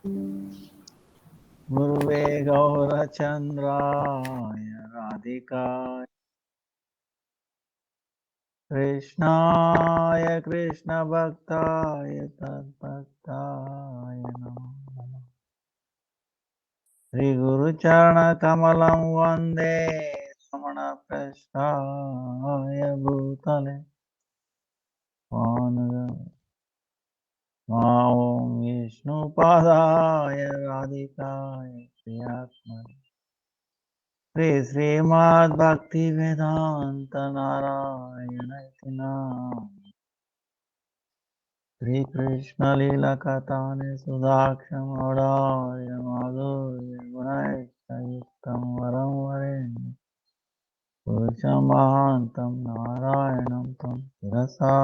गुरुवे गौरचन्द्राय राधिकाय कृष्णाय कृष्णभक्ताय तद्भक्ताय नमो नमः। श्रीगुरुचरणकमलं वन्दे रमणपृष्ठाय भूतले ॐ विष्णुपादाय राधिकाय प्रियात्मने श्रीमद्भक्तिवेदान्त नारायण इति नाम श्रीकृष्णलीलकथानि सुधाक्षमोदाय माधुर्य गुणैश्चयुक्तं वरं वरेण्यं पुरुषं महान्तं नारायणं तं शिरसा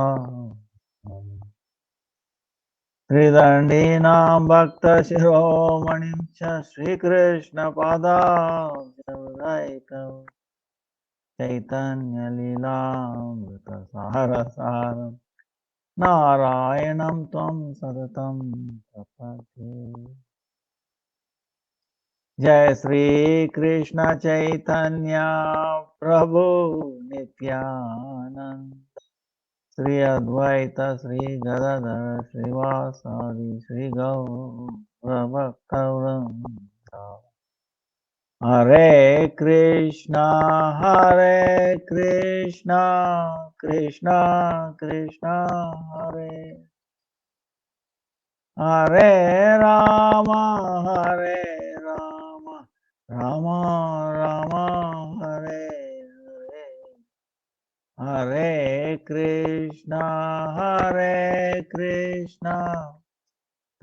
त्रिदण्डीनां भक्तशिरोमणिं च श्रीकृष्णपादाब्जैकं चैतन्यलीलामृतसारसारं नारायणं त्वं सततं प्रपद्ये। जय श्री कृष्ण चैतन्य प्रभु नित्यानंद श्री अद्वैत श्री गदाधर श्रीवासादि श्री गौर भक्तवृंद। हरे कृष्णा कृष्णा कृष्णा हरे हरे राम हरे Ram Ram Ram Hare Hare Hare Krishna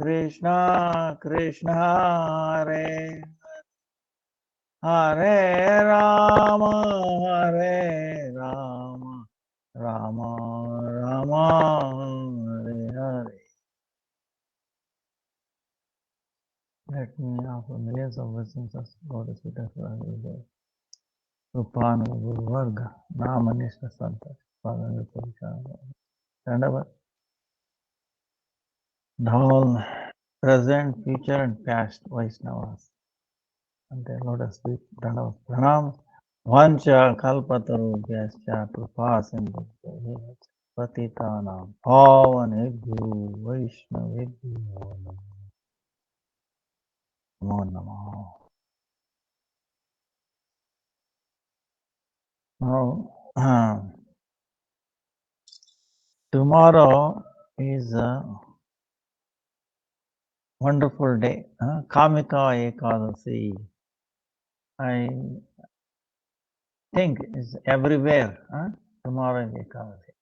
Krishna Krishna Hare Hare Ram Ram Ram Hare Hare. Let me offer millions of blessings of God as we take Rupana Guru Varga, Namanishna Santa, Father Purishana, and all present, future, and past Vaishnavas. And the Lotus feet, Dandavat Pranam, Vancha Kalpataru Vyascha Prapasindu Patitanam Pavanebhyo Vaishnavebhyo Namo Namo. Now, tomorrow is a wonderful day, Kamika Ekadasi. I think it's everywhere. Tomorrow is Ekadasi.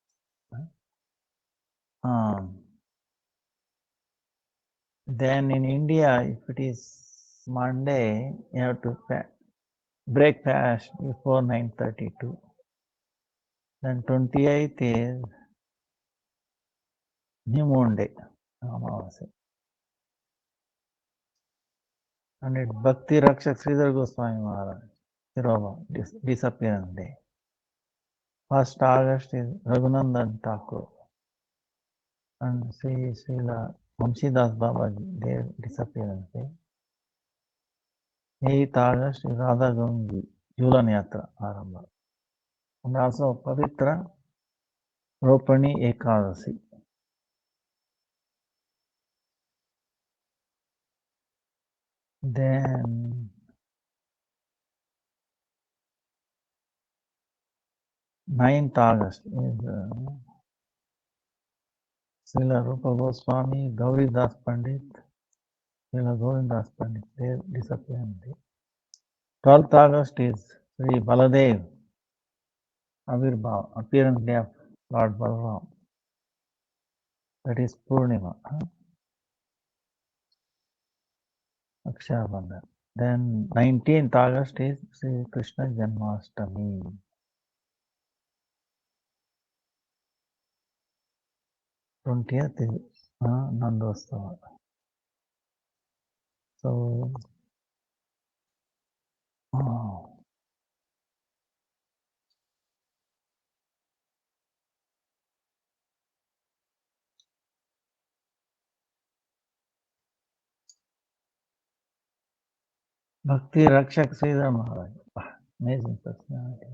Then in India, if it is Monday, you have to break fast before 9:32. Then 28th is New Moon Day, Amavasya. And it's Bhakti Rakshak Sridhar Goswami Maharaj, Sirova, disappearance day. 1st August is Raghunandan Thakur and Srila Vamsidas Babaji, their disappearance day. 8th August is Radha Gangi, Julan Yatra Arambha. And also Pavitra Ropani Ekadasi. Then 9th August is Srila Rupa Goswami, Gauri Das Pandit, Srila Govindas Pandit, their disappearance day. 12th August is Sri Baladev, Avirbhav, appearance day of Lord Balaram. That is Purnima, Akshaya Bandhan. Then 19th August is Sri Krishna Janmashtami. 20th is Nandostava. So, Bhakti Rakshak Sridhar Maharaj. Amazing personality.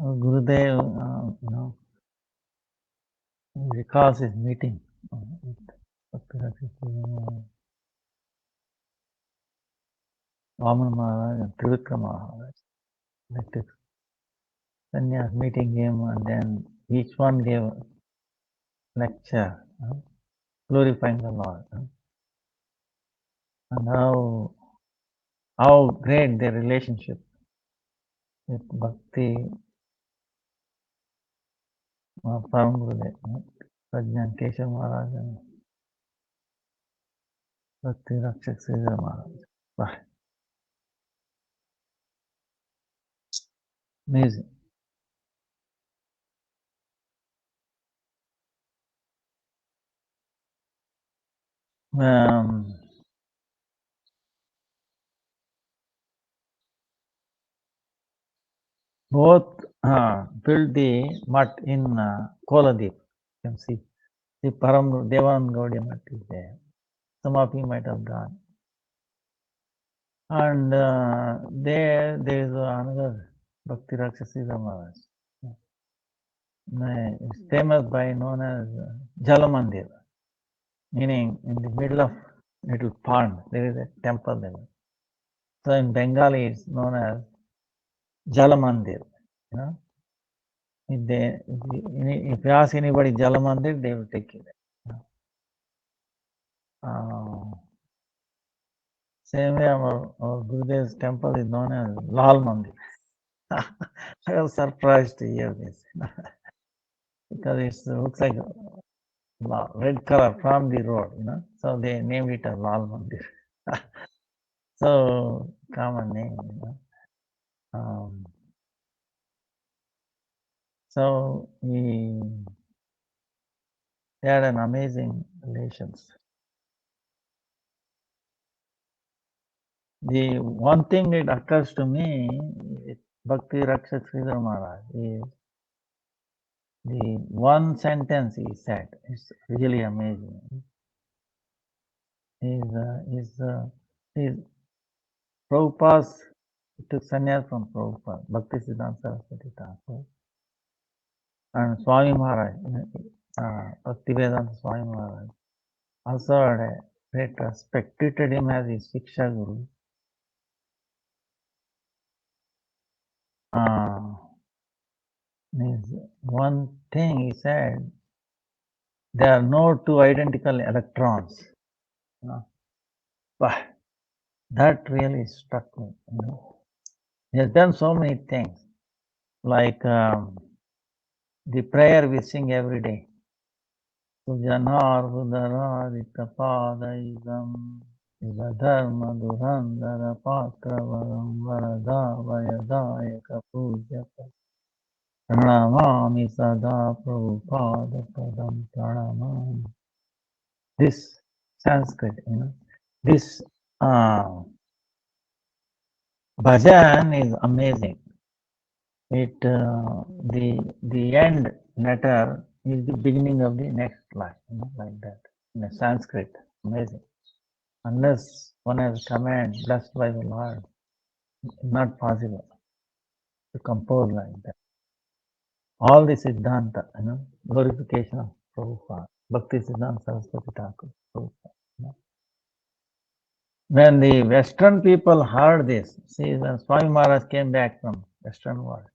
Gurudev, recalls his meeting with Bhakti Rakshak Sridhar Maharaj, Vaman Maharaj and Trivikram Maharaj. They took sannyas meeting him, and then each one gave a lecture, glorifying the Lord, and how great their relationship with Bhakti Param Gurudev, Prajnan Keshav Maharaj and Bhakti Rakshak Sridhar Maharaj. Wow, amazing. Both built the mutt in Koladip. You can see the Param Devan Gaudiya mutt is there. Some of you might have gone. And there is another Bhakti Rakshasida Maharaj. It's famous by known as Jalamandir, meaning in the middle of little pond there is a temple there. So in Bengali it's known as Jalamandir. You know, if you ask anybody Jalamandir, they will take you there. Same way our Gurudev's temple is known as Lal Mandir. I was surprised to hear this because it looks like red color from the road, so they named it as Lal Mandir. So common name, so they had an amazing relations. The one thing that occurs to me with Bhakti Rakshak Sridhar Maharaj is the one sentence he said. It's really amazing. Prabhupada took sannyas from Prabhupada, Bhakti Siddhanta Saraswati Thakur, and Swami Maharaj, Bhaktivedanta Swami Maharaj, also had a great respect, treated him as his Shiksha Guru. One thing he said, there are no two identical electrons. But that really struck me. He has done so many things, like the prayer we sing every day. Sujanarvudararitapadaigam Dharma Durandara Patravaram Varada Vayadayaka Pujaka Pranamami Sada Prabhupada Padam Pranamami. This Sanskrit, this bhajan is amazing. It the end letter is the beginning of the next line, like that in a Sanskrit. Amazing. Unless one has command blessed by the Lord, it's not possible to compose like that. All the Siddhanta, glorification of Prabhupada, Bhakti Siddhanta Saraswati Thakur, Prabhupada. When the Western people heard this, see, when Swami Maharaj came back from Western world,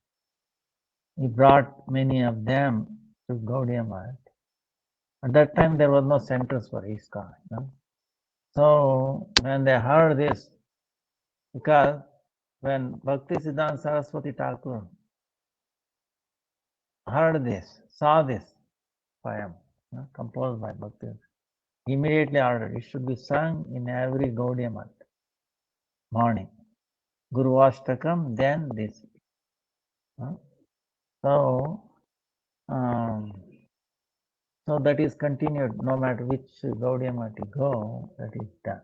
he brought many of them to Gaudiya Math. At that time, there was no centers for ISKCON. So when they heard this, because when Bhakti Siddhanta Saraswati Thakur heard this, saw this poem composed by Bhakti, he immediately ordered it should be sung in every Gaudiya Math morning. Guru Ashtakam, then this. So that is continued no matter which Gaudiya Math you go, that is done.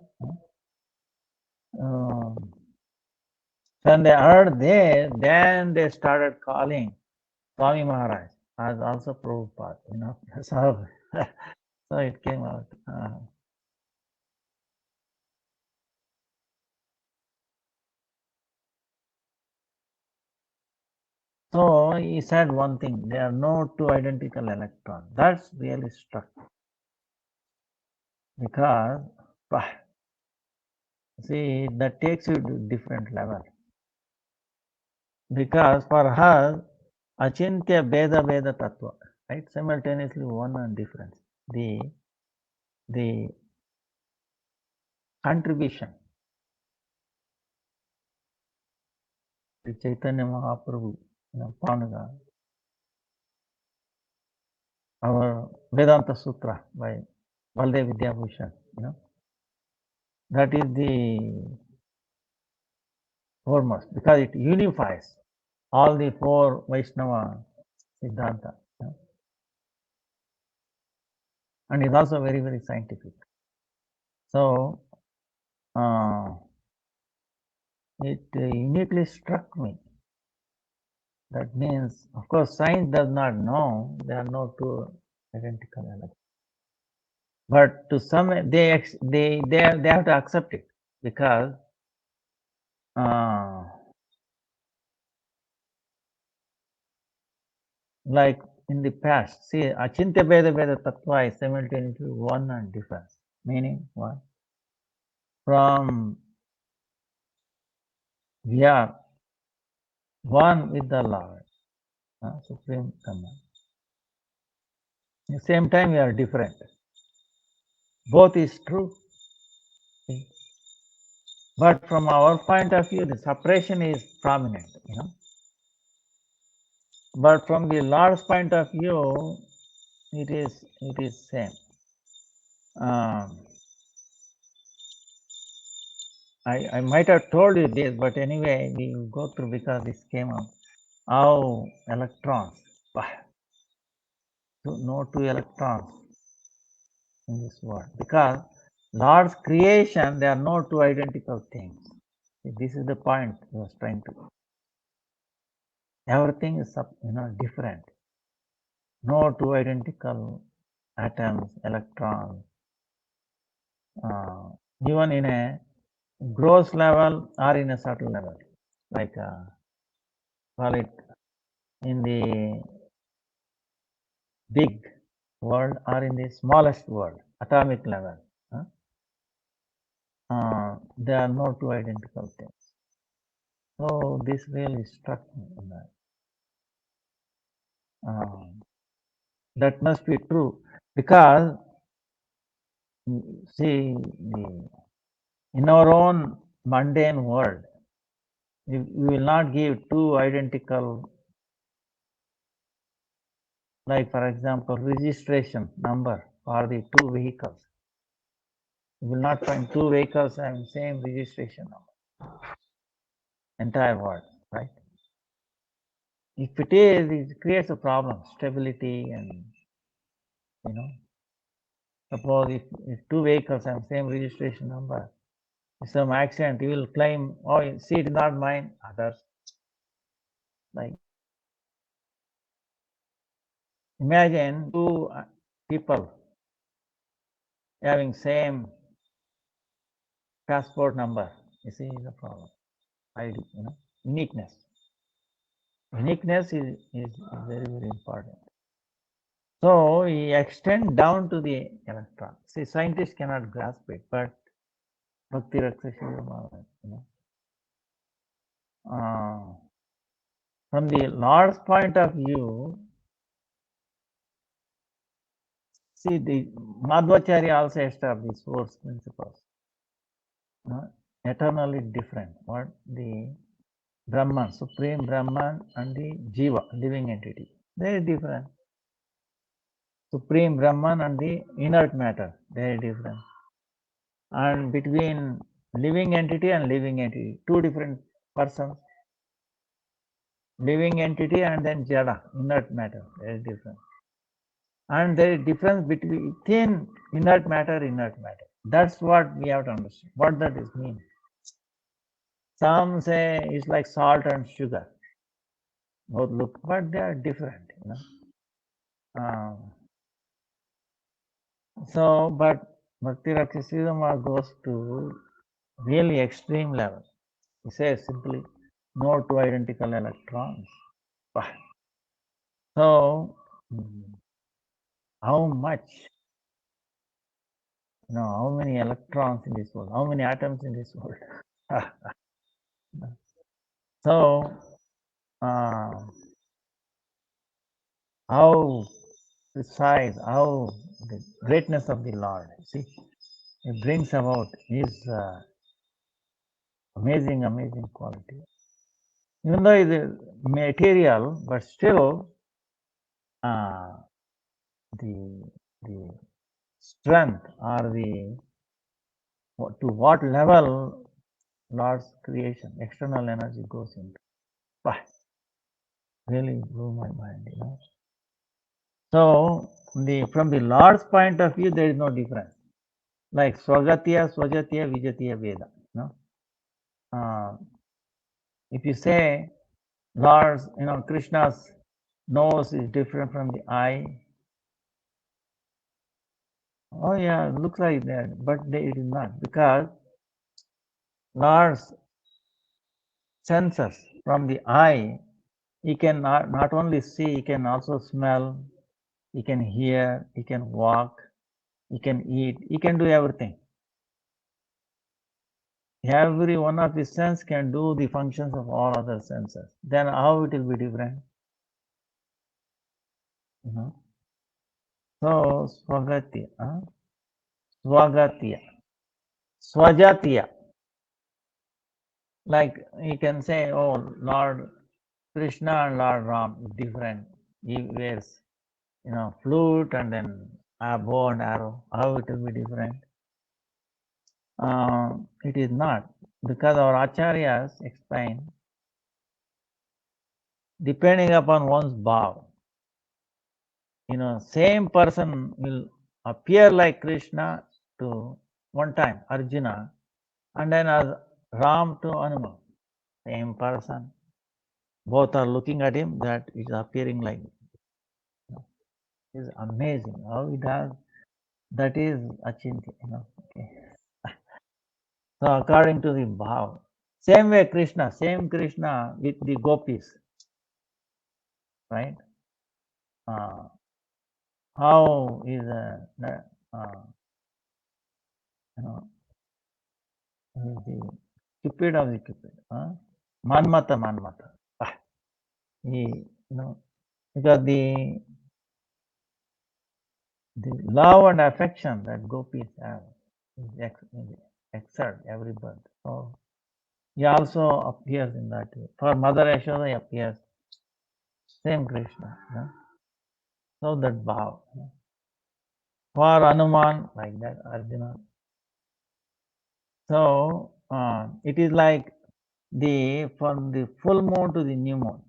When they heard there, then they started calling Swami Maharaj as also Prabhupada, So, so it came out. So he said one thing, there are no two identical electrons. That's really struck because, see, that takes you to different level. Because for us, Achintya Beda Beda Tattva, right? Simultaneously one and difference. The contribution to Chaitanya Mahaprabhu, Panuga, our Vedanta Sutra by Baldev Vidyabhushan, that is the foremost because it unifies all the four Vaishnava Siddhanta, and is also very, very scientific. So, it uniquely struck me. That means, of course, science does not know there are no two identical elements. But to some, they have to accept it because like in the past, see, Achintya Beda Beda Tattva is simultaneously one and difference. Meaning what? From we are one with the Lord, Supreme Command. At the same time, we are different. Both is true. But from our point of view, the separation is prominent, But from the Lord's point of view, it is same. I might have told you this, but anyway, we will go through because this came up. How electrons, no two electrons in this world. Because Lord's creation, there are no two identical things. This is the point he was trying to. Everything is different. No two identical atoms, electrons, even in a gross level or in a subtle level, like call it in the big world or in the smallest world, atomic level. There are no two identical things. So this really struck me in that. That must be true because see, in our own mundane world, we will not give two identical, like for example, registration number for the two vehicles. You will not find two vehicles having same registration number. Entire world, right? If it is, it creates a problem, stability and, suppose if two vehicles have same registration number, if some accident, you will claim, oh, see, it is not mine, others. Like, imagine two people having same passport number. You see the problem. ID, uniqueness. Uniqueness is very, very important. So we extend down to the electron. See, scientists cannot grasp it, but Bhakti Rakshasya, from the Lord's point of view, see, the Madhvacharya also established four principles. Eternally different. What? The Brahman, Supreme Brahman, and the Jiva, living entity. Very different. Supreme Brahman and the inert matter, very different. And between living entity and living entity, two different persons. Living entity and then Jada, inert matter, very different. And there is difference between within inert matter. That's what we have to understand. What that is mean. Some say it's like salt and sugar. Both look, but they are different, So, but Bhakti Rakshasism goes to really extreme level. He says simply, no two identical electrons. So, how much, how many electrons in this world, how many atoms in this world? So, how precise, how the greatness of the Lord, see, it brings about his amazing quality. Even though it is material, but still the strength or to what level Lord's creation, external energy goes into. But really blew my mind, So from the Lord's point of view, there is no difference. Like Swagatya, Swajatya, Vijatya Veda. If you say Lord's, Krishna's nose is different from the eye. Oh yeah, it looks like that, but it is not, because Lord's senses from the eye, he can not only see, he can also smell, he can hear, he can walk, he can eat, he can do everything. Every one of his senses can do the functions of all other senses. Then how it will be different? So Swagatya, Swagatya, Swajatya. Like you can say, oh, Lord Krishna and Lord Ram is different. He wears, flute and then a bow and arrow. How it will be different? It is not, because our acharyas explain, depending upon one's bhav, same person will appear like Krishna to one time Arjuna, and then as Ram to Hanuman, same person. Both are looking at him, that is appearing like. It's amazing how he does. That is achintya, Okay. So according to the bhav, same way same Krishna with the gopis, right? How is the Cupid of the Cupid, Manmata. He, because the love and affection that gopis have exert every birth. So he also appears in that way. For Mother Yashoda, he appears same Krishna. So that bhav. For Hanuman, like that, Arjuna. So it is like from the full moon to the new moon.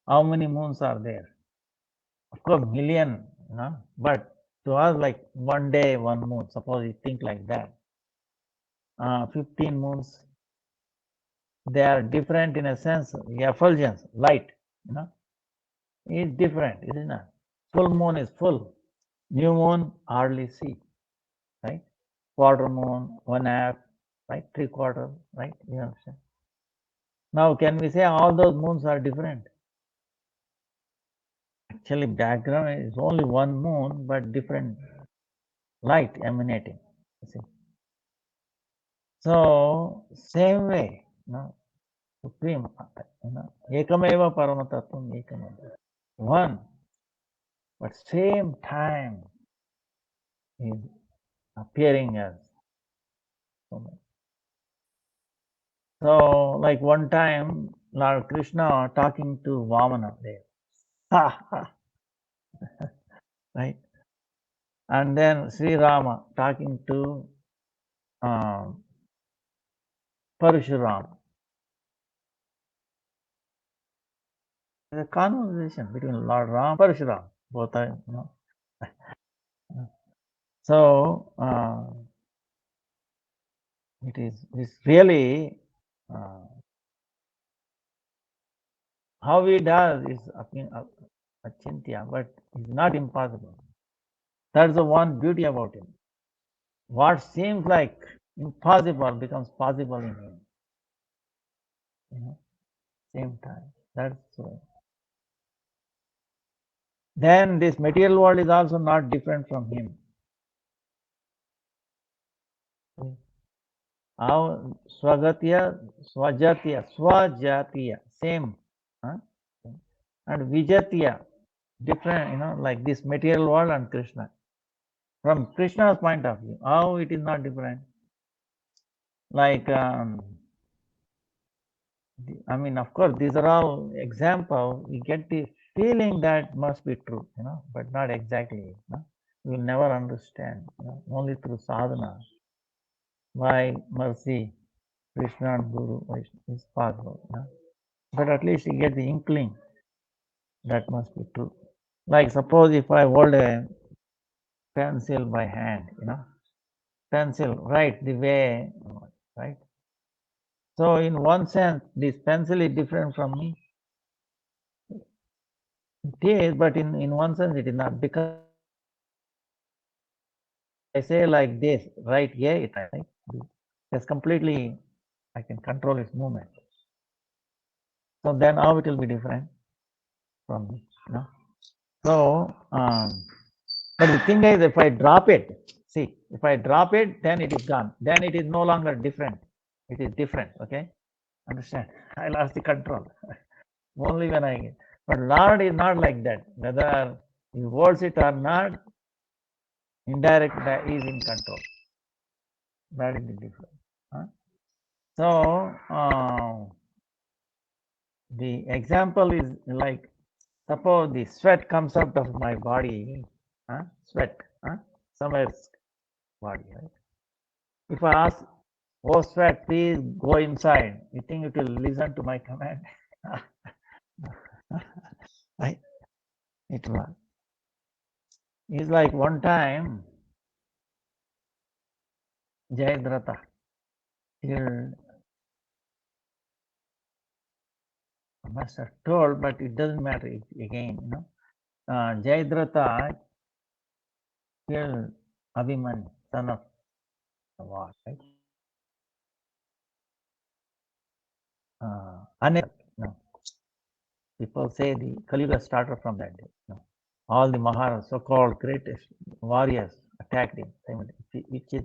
How many moons are there? Of course, million, but to us, like one day, one moon. Suppose you think like that. 15 moons, they are different in a sense. The effulgence, light, is different, isn't it? Full moon is full. New moon, hardly see, right? Quarter moon, 1/2, right? 3/4, right? You understand? Now, can we say all those moons are different? Actually, background is only one moon, but different light emanating. See? So, same way, supreme, ekameva paramatattvam ekameva. One, but same time is appearing as so much. So, like one time, Lord Krishna talking to Vamana there. Right? And then Sri Rama talking to Parshuram. There's a conversation between Lord Ram and Parshuram. Both are, So, it's really Uh, how he does is achintya, but it's not impossible. That's the one beauty about him. What seems like impossible becomes possible in him. You know, same time. That's then this material world is also not different from him. How Swagatiya, Swajatiya, Swajatiya, same. Huh? And Vijatiya, different, like this material world and Krishna. From Krishna's point of view, how it is not different? Like, of course, these are all examples. We get the feeling that must be true, but not exactly. We'll never understand, only through sadhana. Why mercy, Krishna and Guru is possible. But at least you get the inkling that must be true. Like suppose if I hold a pencil by hand, pencil, write the way, right? So in one sense, this pencil is different from me. It is, but in one sense it is not, because I say like this, right here, it right? It's completely, I can control its movement. So then how it will be different from me, So, but the thing is, if I drop it, see, if I drop it, then it is gone. Then it is no longer different. It is different, okay? Understand? I lost the control. Only when I get. But Lord is not like that. Whether he holds it or not, indirect is in control. That is the difference. Huh? So, the example is like, suppose the sweat comes out of my body, sweat, somewhere body, right? If I ask, oh sweat, please go inside, you think it will listen to my command? Right? It was. It's like one time, Jayadratha killed, I must have told, but it doesn't matter again, Jayadratha killed Abhimanyu, son of Navas, right? No. People say the Kali Yuga started from that day. All the Maharas, so-called greatest warriors, attacked him, which is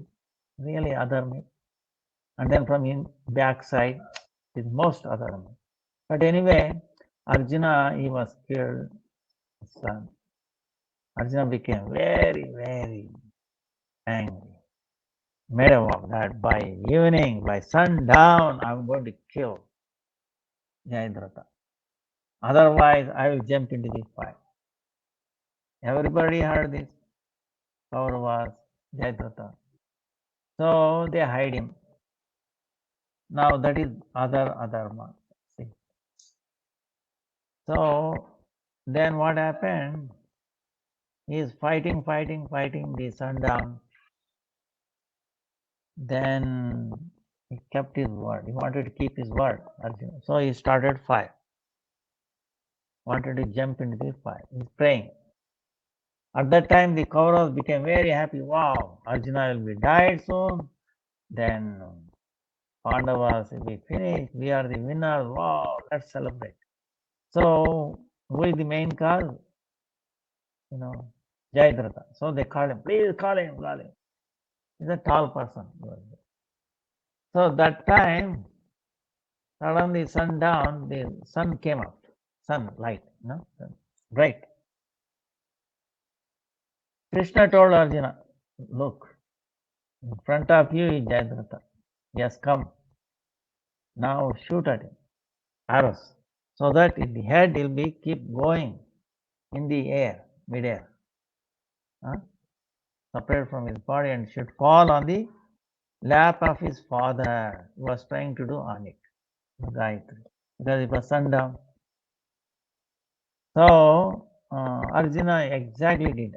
really adharmic. And then from his backside is most adharmic. But anyway, Arjuna, he was killed. Son. Arjuna became very, very angry. Made a vow that by evening, by sundown, I'm going to kill Jayadratha. Otherwise, I will jump into the fire. Everybody heard this. Kauravas, Jayadratha. So they hide him. Now that is other adharma. See. So then what happened? He is fighting the sundown. Then he kept his word. He wanted to keep his word, Arjuna. So he started fire. Wanted to jump into the fire. He's praying. At that time, the Kauravas became very happy. Wow, Arjuna will be died soon. Then Pandavas will be finished. We are the winners. Wow, let's celebrate. So who is the main cause? Jayadratha. So they called him. Please call him, call him. He's a tall person. So that time, suddenly sundown, the sun came up. Sunlight, bright. Krishna told Arjuna, look, in front of you is Jayadratha. He has come. Now shoot at him. Arrows. So that in the head will be keep going in the air, mid-air. Separate from his body and should fall on the lap of his father, who was trying to do Anik, Gayatri, because it was sundown. So Arjuna exactly did.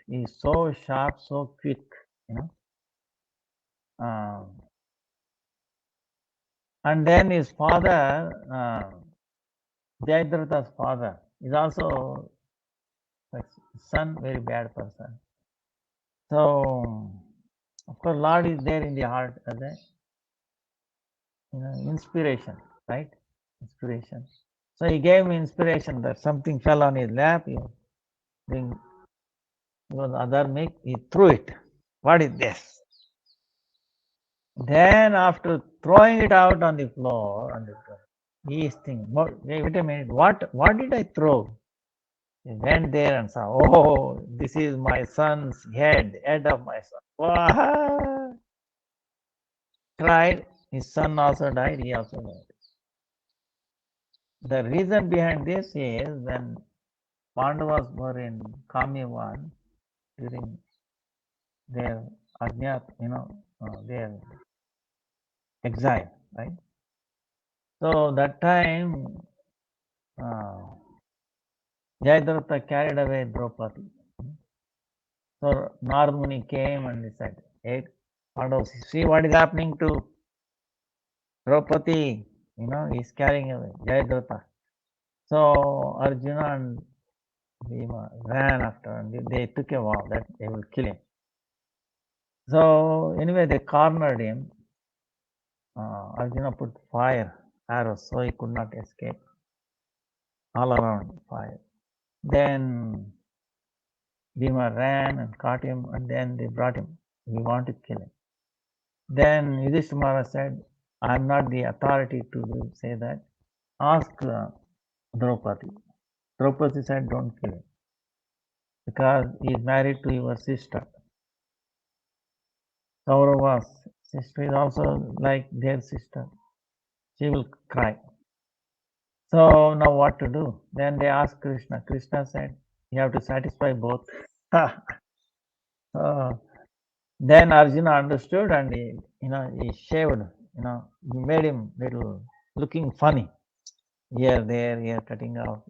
He's so sharp, so quick, Um, And then his father, Jayadratha's father, is also like son, very bad person. So, of course, Lord is there in the heart as a inspiration, right? Inspiration. So he gave me inspiration that something fell on his lap. He was other make. He threw it. What is this? Then after throwing it out on the floor, he is thinking, wait a minute, what did I throw? He went there and saw, oh, this is my son's head of my son. Wow. Cried, his son also died, he also died. The reason behind this is when Pandavas were in Kamyavan during their Ajnat, their exile, right? So that time, Jayadratha carried away Draupadi. So Narmuni came and he said, hey, Pandavas, see what is happening to Draupadi? He's carrying away Jayadratha. So Arjuna and Bhima ran after and they took a vow that they will kill him. So anyway, they cornered him. Arjuna put fire arrows so he could not escape. All around fire. Then Bhima ran and caught him, and then they brought him. We want to kill him. Then Yudhishthira said, I am not the authority to say that. Ask Draupadi. Draupadi said, don't kill him because he is married to your sister. Kaurava's sister is also like their sister. She will cry. So now what to do? Then they asked Krishna. Krishna said, you have to satisfy both. Then Arjuna understood and he shaved, he made him little looking funny. Here, cutting off,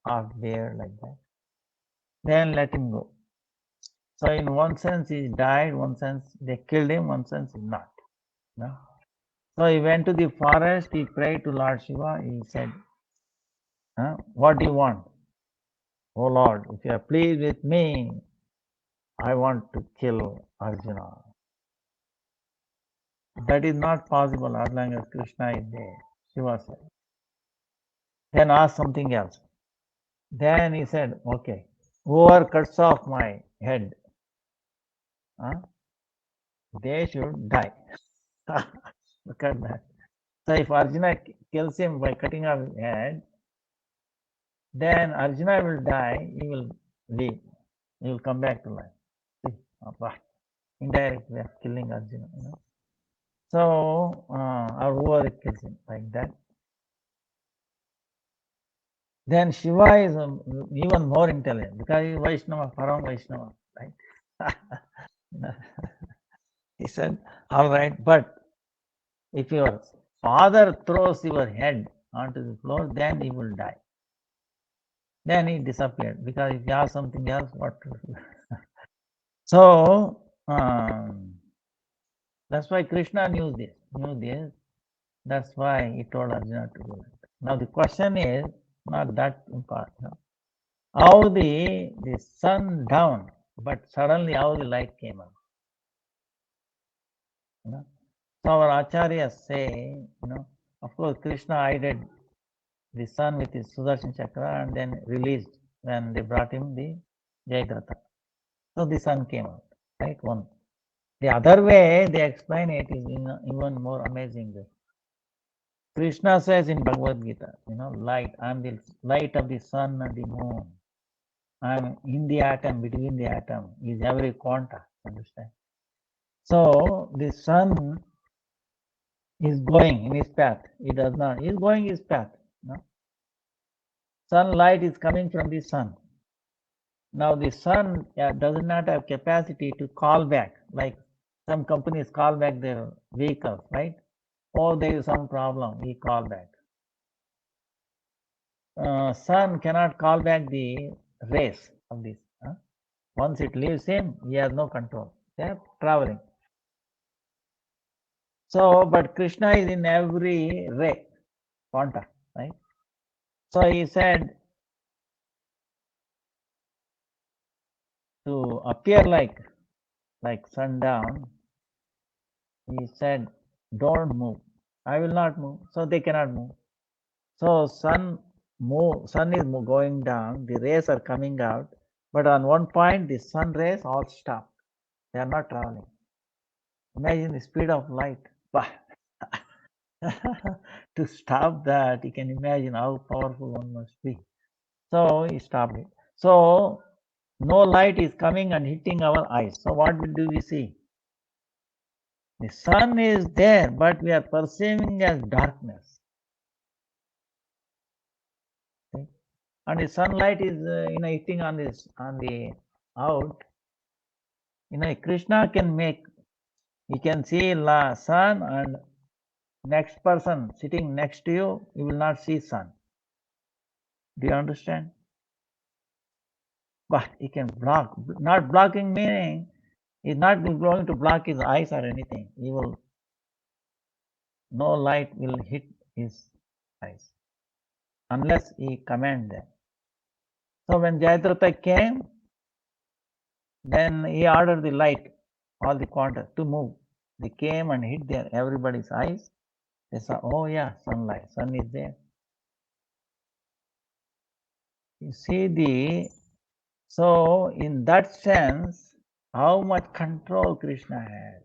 half beard like that. Then let him go. So in one sense he died, one sense they killed him, one sense he not. So he went to the forest, he prayed to Lord Shiva, he said, what do you want? Oh Lord, if you are pleased with me, I want to kill Arjuna. That is not possible as long as Krishna is there, Shiva said. Then ask something else. Then he said, okay, whoever cuts off my head, they should die. Look at that. So if Arjuna kills him by cutting off his head, then Arjuna will die, he will leave, he will come back to life. See, indirect way of killing Arjuna. So, or whoever kills him like that. Then Shiva is even more intelligent because he is Vaishnava, Param Vaishnava, right? He said, all right, but if your father throws your head onto the floor, then he will die. Then he disappeared because if you ask something else, what to do? So that's why Krishna knew this. That's why he told Arjuna to do it. Now the question is not that important. How the sun down, but suddenly how the light came up. So our acharyas say, of course Krishna aided the sun with his Sudarshan Chakra and then released when they brought him the Jayadratha. So the sun came out, right? One. The other way they explain it is even more amazing way. Krishna says in Bhagavad Gita, light, I am the light of the sun and the moon. I am in the atom, between the atom, is every quanta, understand? So the sun is going in his path. He does not. He is going his path. Sunlight is coming from the sun. Now the sun does not have capacity to call back, like some companies call back their vehicles, right? Oh, there is some problem, we call back. Sun cannot call back the rays of this. Once it leaves him, he has no control. They are traveling. So, but Krishna is in every ray, quanta, right? So he said to appear like sundown, he said, don't move. I will not move. So they cannot move. So sun is going down, the rays are coming out, but on one point the sun rays all stop. They are not traveling. Imagine the speed of light. To stop that, you can imagine how powerful one must be. So he stopped it. So no light is coming and hitting our eyes. So what do we see? The sun is there, but we are perceiving as darkness. Okay? And the sunlight is hitting on the out. Krishna can make. You can see sun, and next person sitting next to you, you will not see sun. Do you understand? But he can block. Not blocking meaning he's not going to block his eyes or anything. He will no light will hit his eyes unless he command them. So when Jayadratha came, then he ordered the light, all the quanta, to move. They came and hit everybody's eyes. They saw, oh yeah, sunlight, sun is there. You see so in that sense, how much control Krishna has,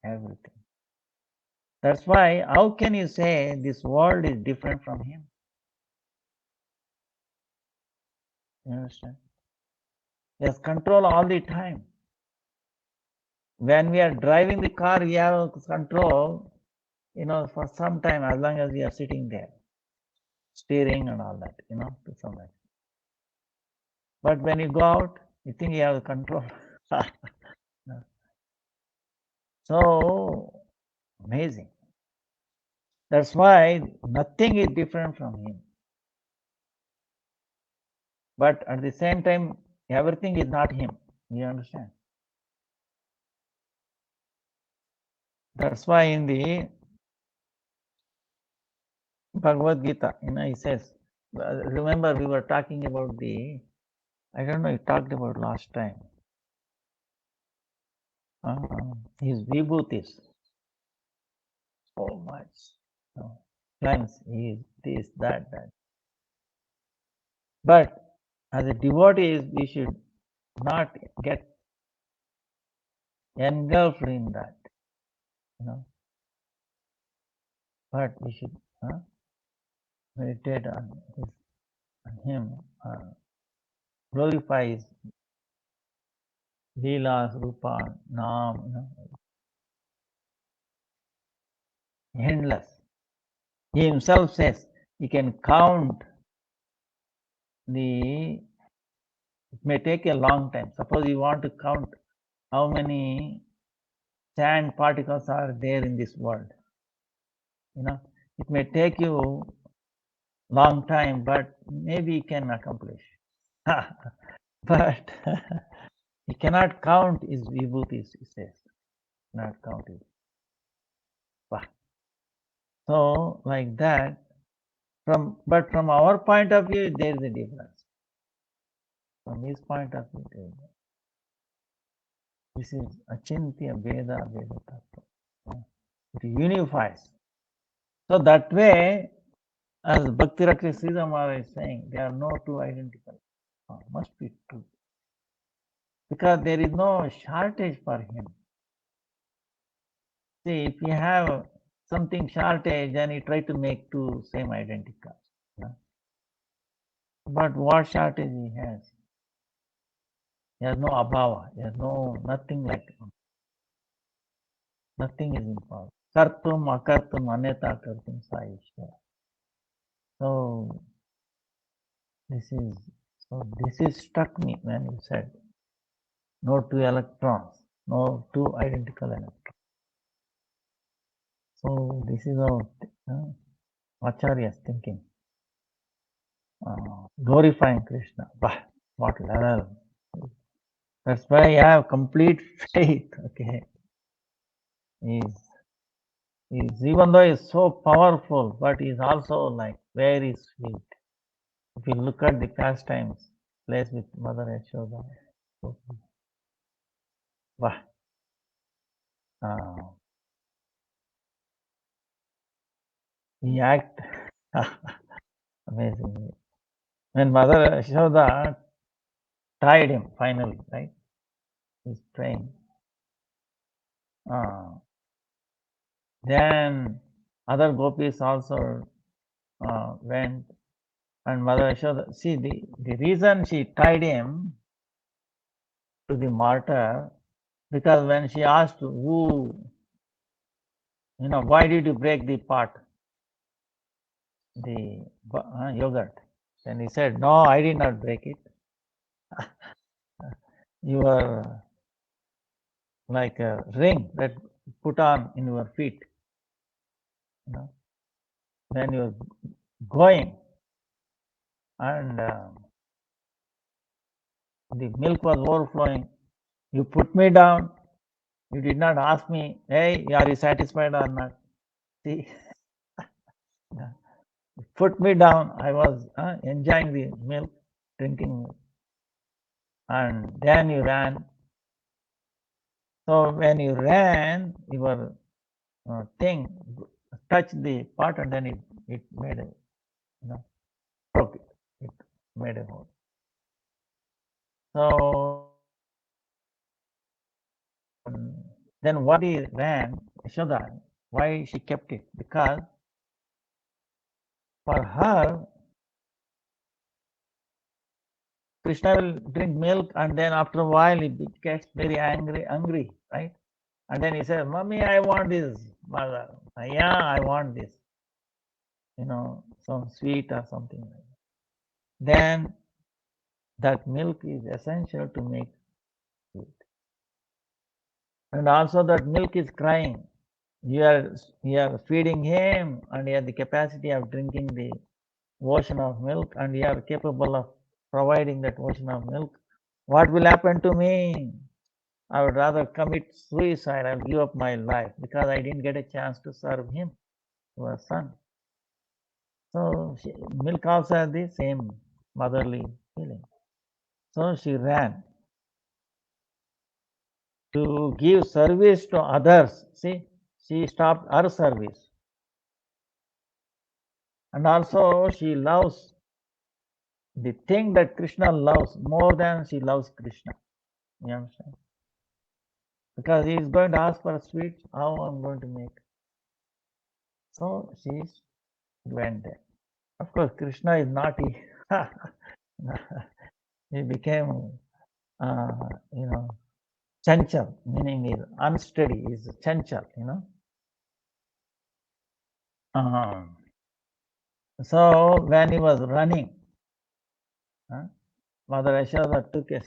everything. That's why, how can you say this world is different from him? You understand? He has control all the time. When we are driving the car, we have control, for some time, as long as we are sitting there, steering and all that, to some extent. But when you go out, you think you have control. So amazing. That's why nothing is different from him. But at the same time, everything is not him. You understand? That's why in the Bhagavad Gita, he says, remember we were talking about I don't know, you talked about last time, his vibhutis, so much. Climbs, he is this, that. But as a devotee, we should not get engulfed in that, but we should meditate on him, glorify his Leela, Rupa, Nam, endless. He himself says he can count it may take a long time. Suppose you want to count how many sand particles are there in this world. It may take you long time, but maybe you can accomplish. But he cannot count his vibhutis, he says. Not count it. So like that, but from our point of view, there is a difference. From his point of view, this is Achintya Veda Veda Tattva. It unifies. So that way, as Bhakti Rakshasa Sridhar Maharaj is saying, there are no two identical. Must be two. Because there is no shortage for him. See, if you have something shortage, then you try to make two same identical. But what shortage he has? He has no abhava. He has nothing like it. Nothing is impossible. Kartum, akartum, anyata kartum saishvara. So this is struck me when you said no two electrons, no two identical electrons. So this is our Acharya's thinking. Glorifying Krishna. Bah, what level. That's why I have complete faith. Okay. Is Even though he's so powerful, but he's also like very sweet. If you look at the pastimes placed with Mother Yashoda, so, wow, uh, he act amazingly. When Mother Yashoda tied him finally, right? He's praying. Uh, then other gopis also went, and Mother Yashoda, see the reason she tied him to the martyr, because when she asked who, why did you break the pot, the yogurt? Then he said, no, I did not break it. You were like a ring that put on in your feet, when you're going, and the milk was overflowing. You put me down. You did not ask me, hey, are you satisfied or not? See, put me down. I was enjoying the milk, drinking milk, and then you ran. So when you ran, your thing touched the pot, and then it made a, broke it. It made a hole. So then what he ran, Yashoda, why she kept it? Because for her, Krishna will drink milk, and then after a while he gets very angry, right? And then he says, "Mommy, I want this. Mother, yeah, I want this. Some sweet or something like that." Then that milk is essential to make sweet, and also that milk is crying. You are feeding him, and he has the capacity of drinking the ocean of milk, and you are capable of providing that ocean of milk. What will happen to me? I would rather commit suicide. I'll give up my life because I didn't get a chance to serve him, your son. So milk also has the same motherly feeling. So she ran to give service to others. See, she stopped her service. And also she loves the thing that Krishna loves more than she loves Krishna. You understand? Because he is going to ask for a sweet, how I'm going to make. So she went there. Of course, Krishna is naughty. He became, uh, you know, chanchal, meaning is unsteady, is chanchal. So when he was running, Mother Yashoda took a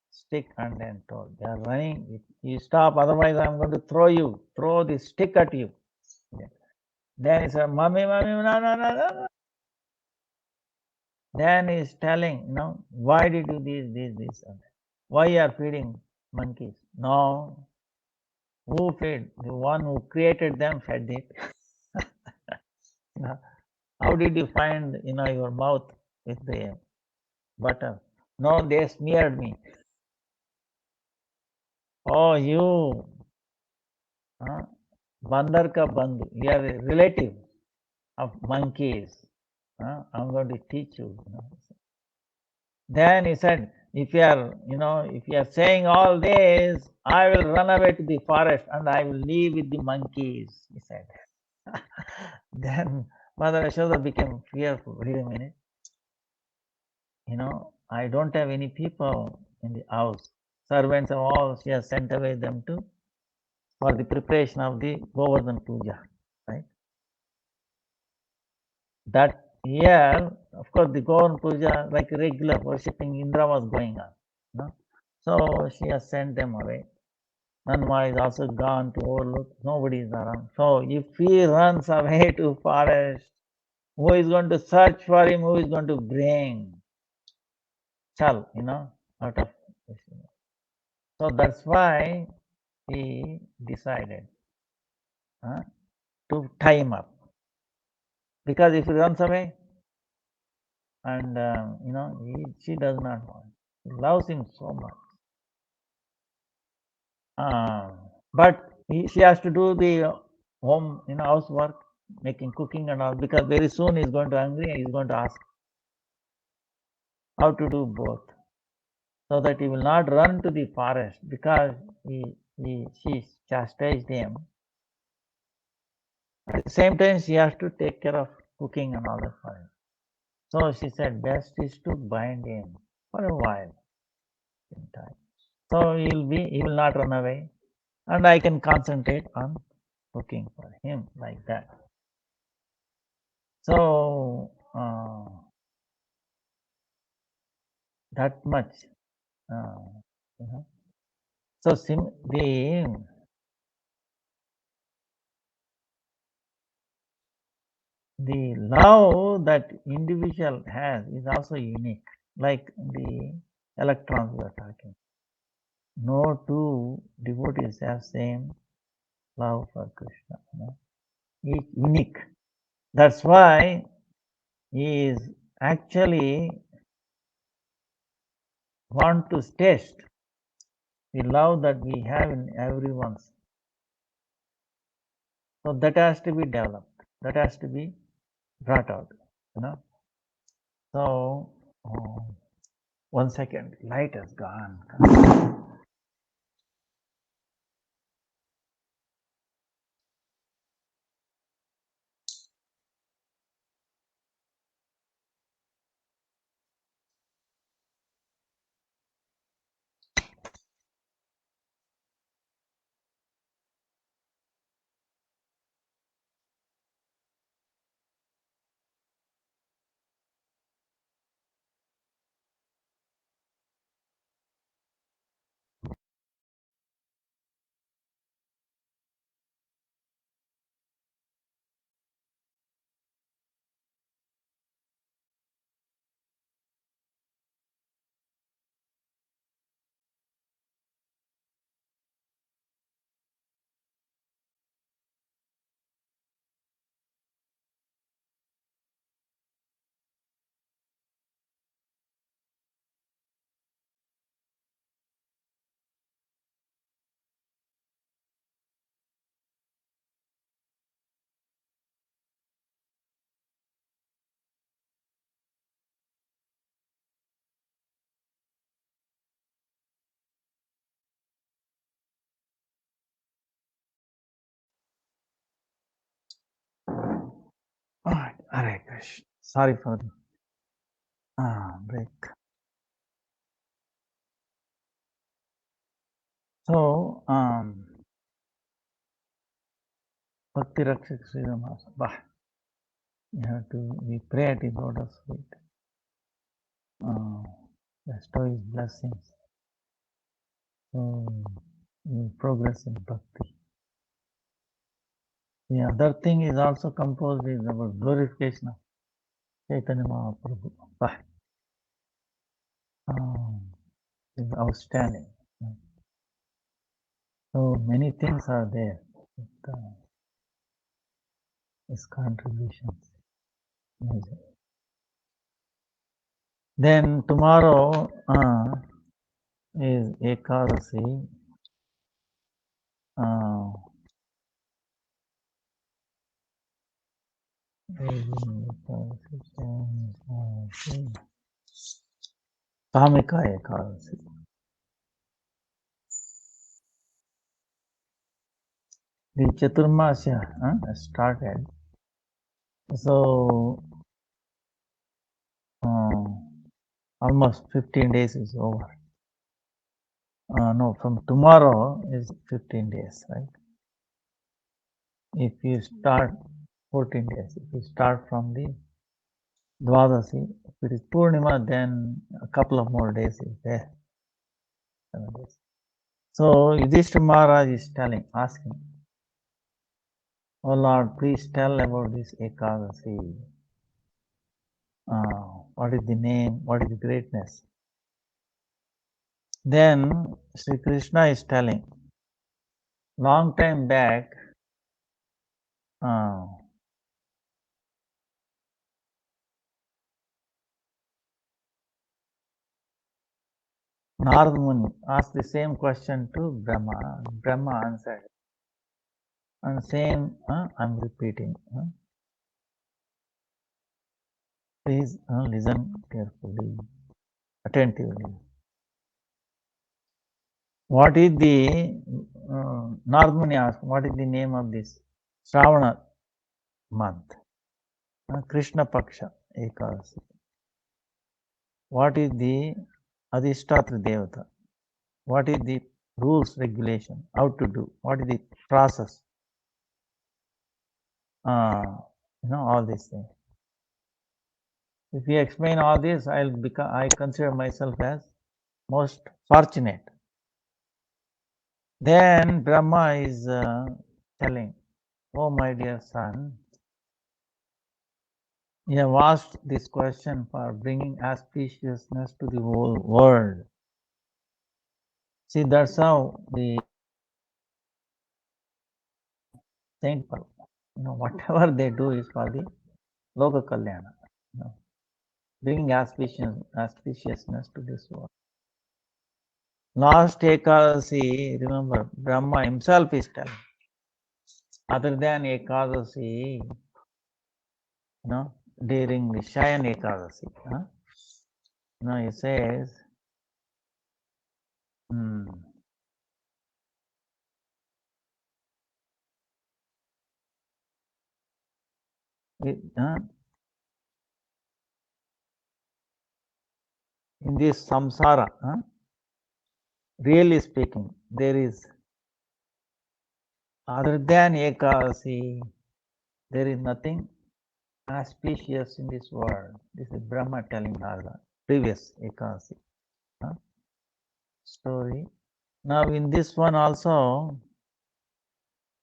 stick and then told, "They are running. You stop, otherwise I'm going to throw you. Throw the stick at you." Then he said, "Mommy, mommy, no, no, no, no." Then he's telling, why did you do this? Why you are feeding monkeys? No, who fed? The one who created them fed it. How did you find, your mouth with the butter? No, they smeared me. Oh, you, Bandar ka Bandhu, you are a relative of monkeys. I'm going to teach you. Then he said, if you are saying all this, I will run away to the forest and I will live with the monkeys, he said. Then Mother Yashoda became fearful. Wait a minute, I don't have any people in the house. Servants are all, she has sent away them to for the preparation of the Govardhan Puja, right? That year, of course, the Govardhan Puja, like regular worshipping Indra was going on. So she has sent them away. Nanma is also gone to overlook. Nobody is around. So if he runs away to forest, who is going to search for him? Who is going to bring chal, out of this? So that's why he decided to tie him up. Because if he runs away, and she does not want. She loves him so much. But she has to do the home, housework, making cooking and all, because very soon he's going to hungry and he's going to ask how to do both, so that he will not run to the forest, because she chastised him. At the same time, she has to take care of cooking and all that for him. So she said, best is to bind him for a while in time. So he will not run away, and I can concentrate on cooking for him like that. So that much, you know. So the love that individual has is also unique, like the electrons we are talking. No two devotees have same love for Krishna. Each unique. That's why he is actually want to taste the love that we have in everyone's. So that has to be developed. That has to be brought out. So 1 second, light has gone. All right, Hare Krishna. Sorry for the break. So, Bhakti Rakshak Sri Ramasa. We pray at the Lotus feet. Bestow his blessings. So, we progress in bhakti. The other thing is also composed is our glorification of Chaitanya Mahaprabhu. Is outstanding. So many things are there with his contributions. Then tomorrow is Ekadasi. Kamika Ekadasi. The Chaturmasya started. So almost 15 days is over. No, from tomorrow is 15 days, right? If you start 14 days, if you start from the Dwadasi, if it is Purnima, then a couple of more days is there. 7 days. So Yudhishthira Maharaj is asking, oh Lord, please tell about this Ekadasi. What is the name? What is the greatness? Then Sri Krishna is telling, long time back, Narad Muni asked the same question to Brahma. Brahma answered. And same, I'm repeating. Please listen carefully, attentively. What is the Narad Muni asked? What is the name of this Shravana month? Krishna Paksha Ekadasi. What is the Adhishtatra Devata? What is the rules, regulation, how to do? What is the process? All these things. If you explain all this, I consider myself as most fortunate. Then Brahma is telling, oh my dear son, you have asked this question for bringing auspiciousness to the whole world. See, that's how the saint, whatever they do is for the Loka Kalyana, bringing auspiciousness to this world. Last Ekadasi, remember, Brahma himself is telling. Other than Ekadasi, during the Shayan Ekadasi, he says, in this samsara, really speaking, there is, other than Ekadasi, there is nothing auspicious in this world. This is Brahma telling Narada, previous Ekadasi story. Now in this one also,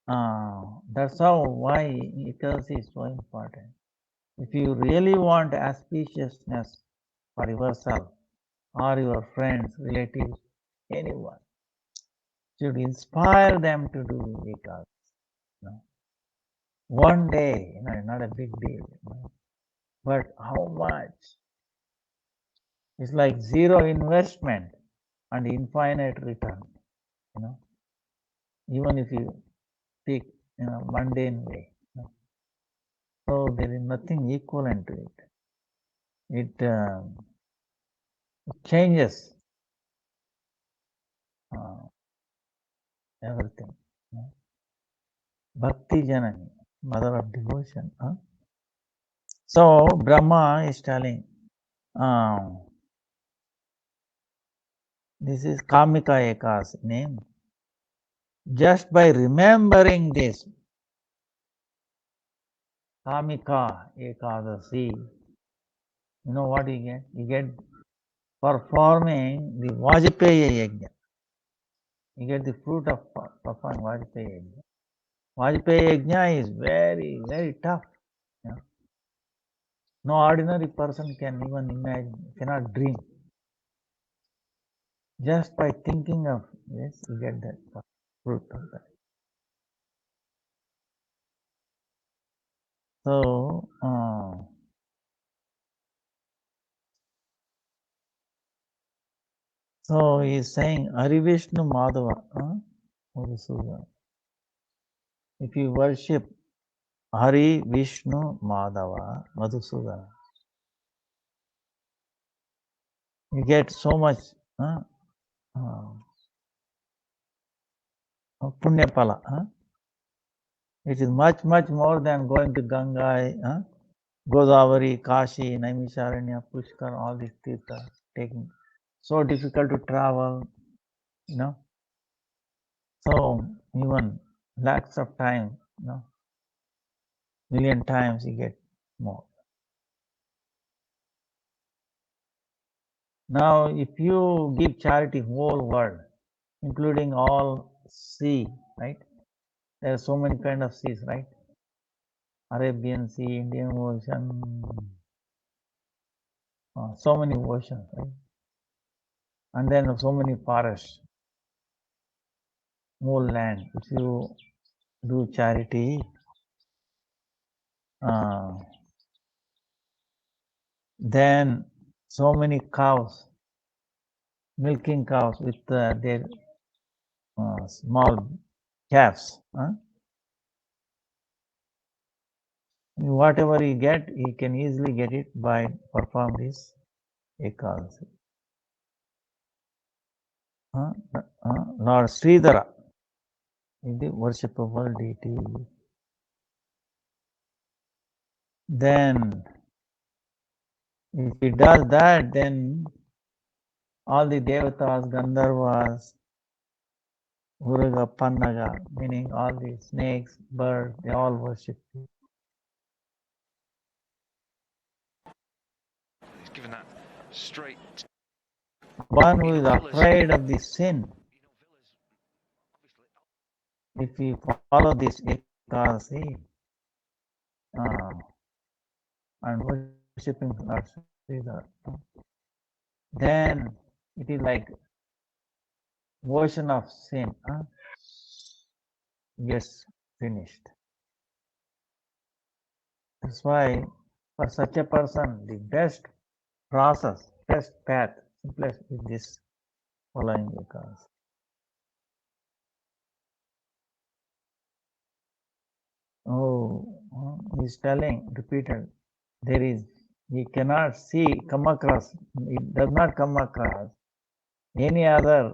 that's why Ekadasi is so important. If you really want auspiciousness for yourself or your friends, relatives, anyone, should inspire them to do Ekadasi. One day, not a big deal, but how much? It's like zero investment and infinite return. Even if you speak in a mundane way. So there is nothing equivalent to it. It changes everything. Bhakti Janani, mother of devotion. So Brahma is telling, this is Kamika Ekadasi name. Just by remembering this, Kamika Ekadasi, you know what you get? You get performing the Vajpaya Yajna. You get the fruit of performing Vajpaya Yajna. Vajpaya Yajna is very, very tough. No ordinary person can even imagine, cannot dream. Just by thinking of this, you get that fruit of that. So he is saying Hari Vishnu Madhava, Madhusudan. If you worship Hari Vishnu Madhava, Madhusudan, you get so much punya pala. It is much, much more than going to Ganga, Godavari, Kashi, Naimisharanya, Pushkar, all these tirthas, taking so difficult to travel, So even lakhs of time, million times you get more. Now, if you give charity whole world, including all sea, right? There are so many kind of seas, right? Arabian Sea, Indian Ocean, so many oceans, right? And then so many forests, more land. If you do charity, Then so many cows, milking cows with their small calves. Whatever he get, he can easily get it by perform this Ekadasi. Lord Sridhara is the worshipable deity. Then, if he does that, then all the devatas, Gandharvas, Uruga, Pannaga, meaning all the snakes, birds, they all worship you. He's given that straight. One who is afraid of the sin, if we follow this Ekadasi and worshipping Lord Sridhara, then it is like ocean of sin gets finished. That's why for such a person, the best process, best path, simplest is this following Ekadasi. He's telling, repeated, there is, he cannot see, come across, it does not come across any other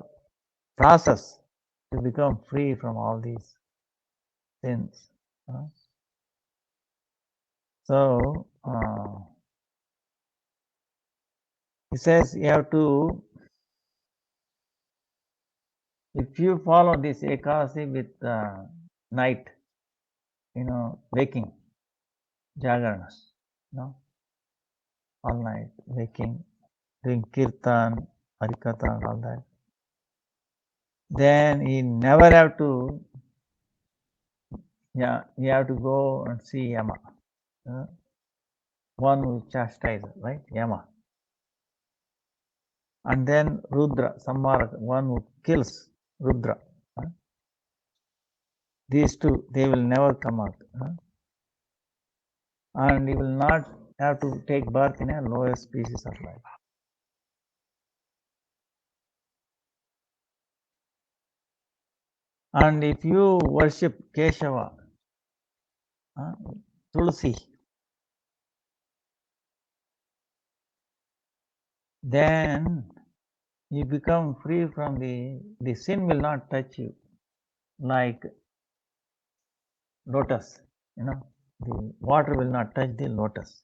process to become free from all these sins. So, he says you have to, if you follow this Ekadasi with night, waking, jagaranas, all night, waking, doing kirtan, harikatha, and all that, then he never have to, you have to go and see Yama, one who is chastiser, right? Yama. And then Rudra, Sammaraka, one who kills Rudra. These two, they will never come out. And he will not have to take birth in a lower species of life. And if you worship Keshava, Tulsi, then you become free from the sin will not touch you like lotus, the water will not touch the lotus.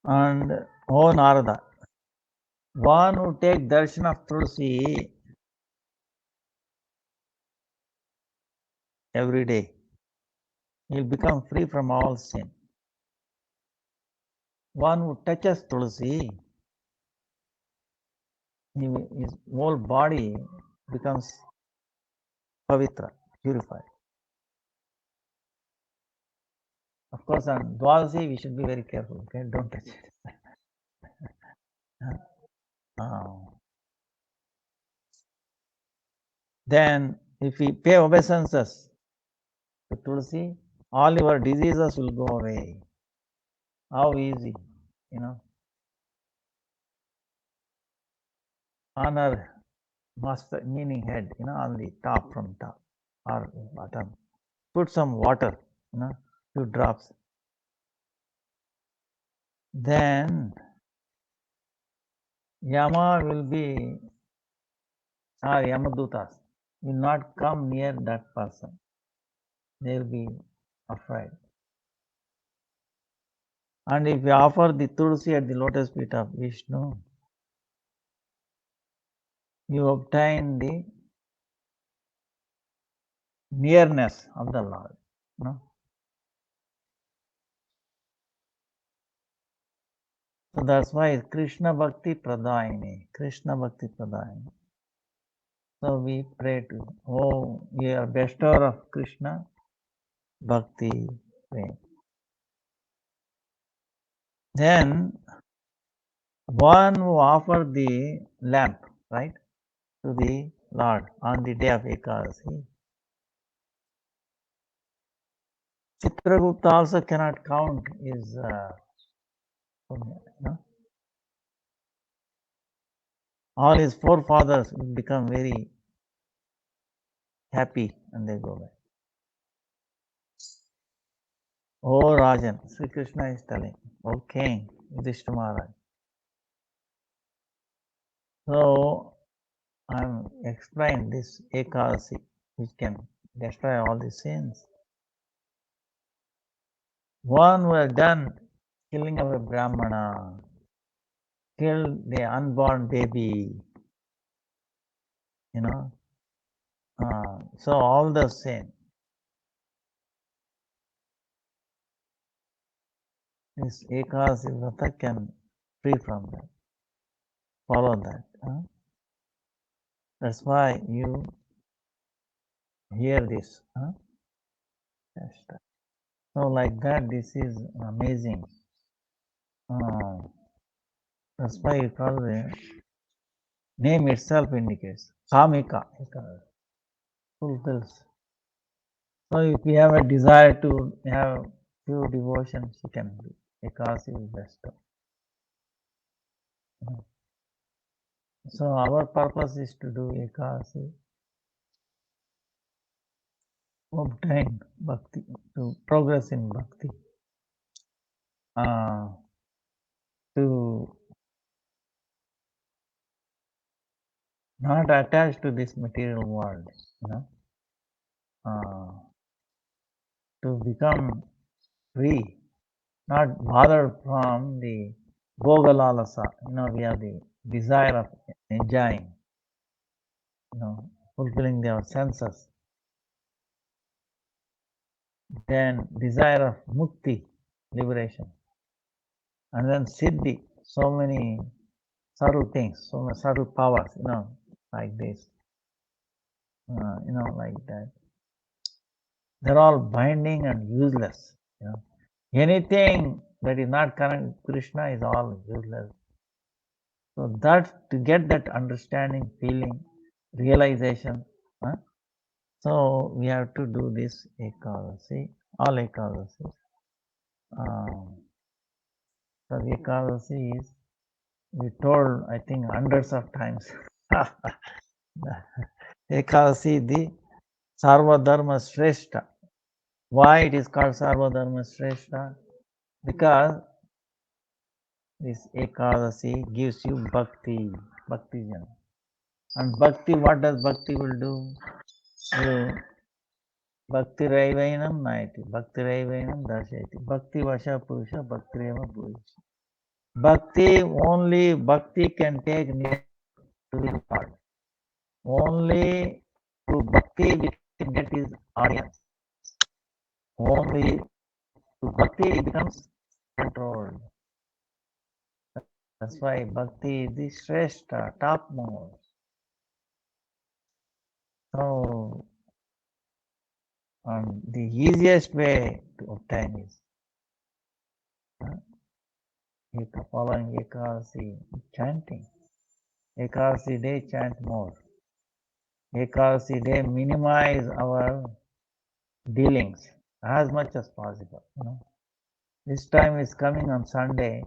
And oh Narada, one who take darshan of Tulsi every day, he'll become free from all sin. One who touches Tulsi, his whole body becomes pavitra, purified. Of course, on Dwalasi, we should be very careful, okay? Don't touch it. Then, if we pay obeisances to Tulsi, all your diseases will go away. How easy, Honor master, meaning head, on the top, from top or bottom. Put some water, few drops. Then Yama will be, or Yamadutas will not come near that person. They will be afraid. And if you offer the Tulsi at the lotus feet of Vishnu, you obtain the nearness of the Lord. So that's why it's Krishna Bhakti Pradayini. Krishna Bhakti Pradayini. So we pray to, oh, you are bestower of Krishna Bhakti Prem. Then one who offer the lamp, right, to the Lord on the day of Ekadasi. Chitragupta also cannot count his punya, no? All his forefathers will become very happy and they go back. Oh Rajan, Sri Krishna is telling, O King, Yudhishthira Maharaj. So I'm explaining this Ekadasi, which can destroy all the sins. One who has done killing of a Brahmana, killed the unborn baby, you know. So all the sin. This Ekadasi Vrata can free from that, follow that. That's why you hear this. So like that, this is amazing. That's why you call the name itself indicates. Kamika fulfills. So if you have a desire to have few devotions, you can do. Ekadasi is best. So our purpose is to do Ekadasi, obtain bhakti, to progress in bhakti, to not attach to this material world, to become free, not bothered from the bhogalalasa. We have the desire of enjoying, fulfilling their senses. Then desire of mukti, liberation. And then siddhi, so many subtle things, so many subtle powers, like this, like that. They're all binding and useless. Anything that is not connected to Krishna is all useless. So that to get that understanding, feeling, realization, so we have to do this Ekadasi, all Ekadasi. So the Ekadasi is, we told, I think, hundreds of times. Ekadasi, the Sarva Dharma Shrestha. Why it is called Sarva Dharma Shrestha? Because this Ekadasi gives you bhakti, bhakti jnana. And bhakti, what does bhakti will do? Bhakti Raivainam Naiti, Bhakti Raivainam Darshayati, Bhakti Vasha Purusha, Bhakti Reva Purusha. Bhakti, only bhakti can take near to the Lord. Only through bhakti we can get his audience. Only through bhakti it becomes controlled. That's why bhakti is the Shrestha, topmost. So, the easiest way to obtain is following Ekadasi, chanting. Ekadasi day, chant more. Ekadasi day, minimize our dealings as much as possible. This time is coming on Sunday,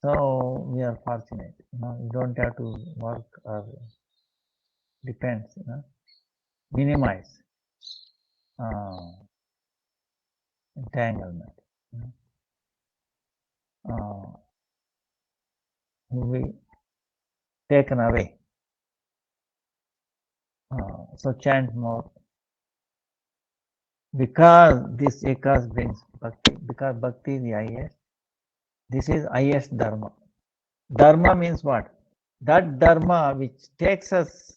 so we are fortunate. You don't have to work or depends. Minimize entanglement. Will be taken away. So chant more. Because this Ekas brings bhakti, because bhakti is the highest, this is highest dharma. Dharma means what? That dharma which takes us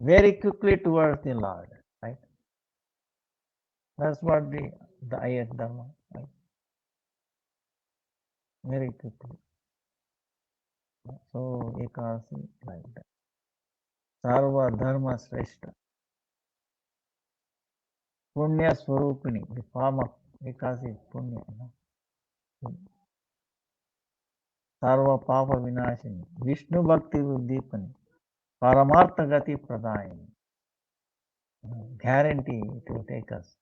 very quickly towards the Lord, right? That's what the highest dharma, right? Very quickly. So Ekasi like that. Sarva dharma shrestha. Punya Swarupini, the form of Ekasi is Punya. Sarva Papa Vinashini, Vishnu Bhakti Uddipani. Paramartha Gati Pradayini. Guarantee it will take us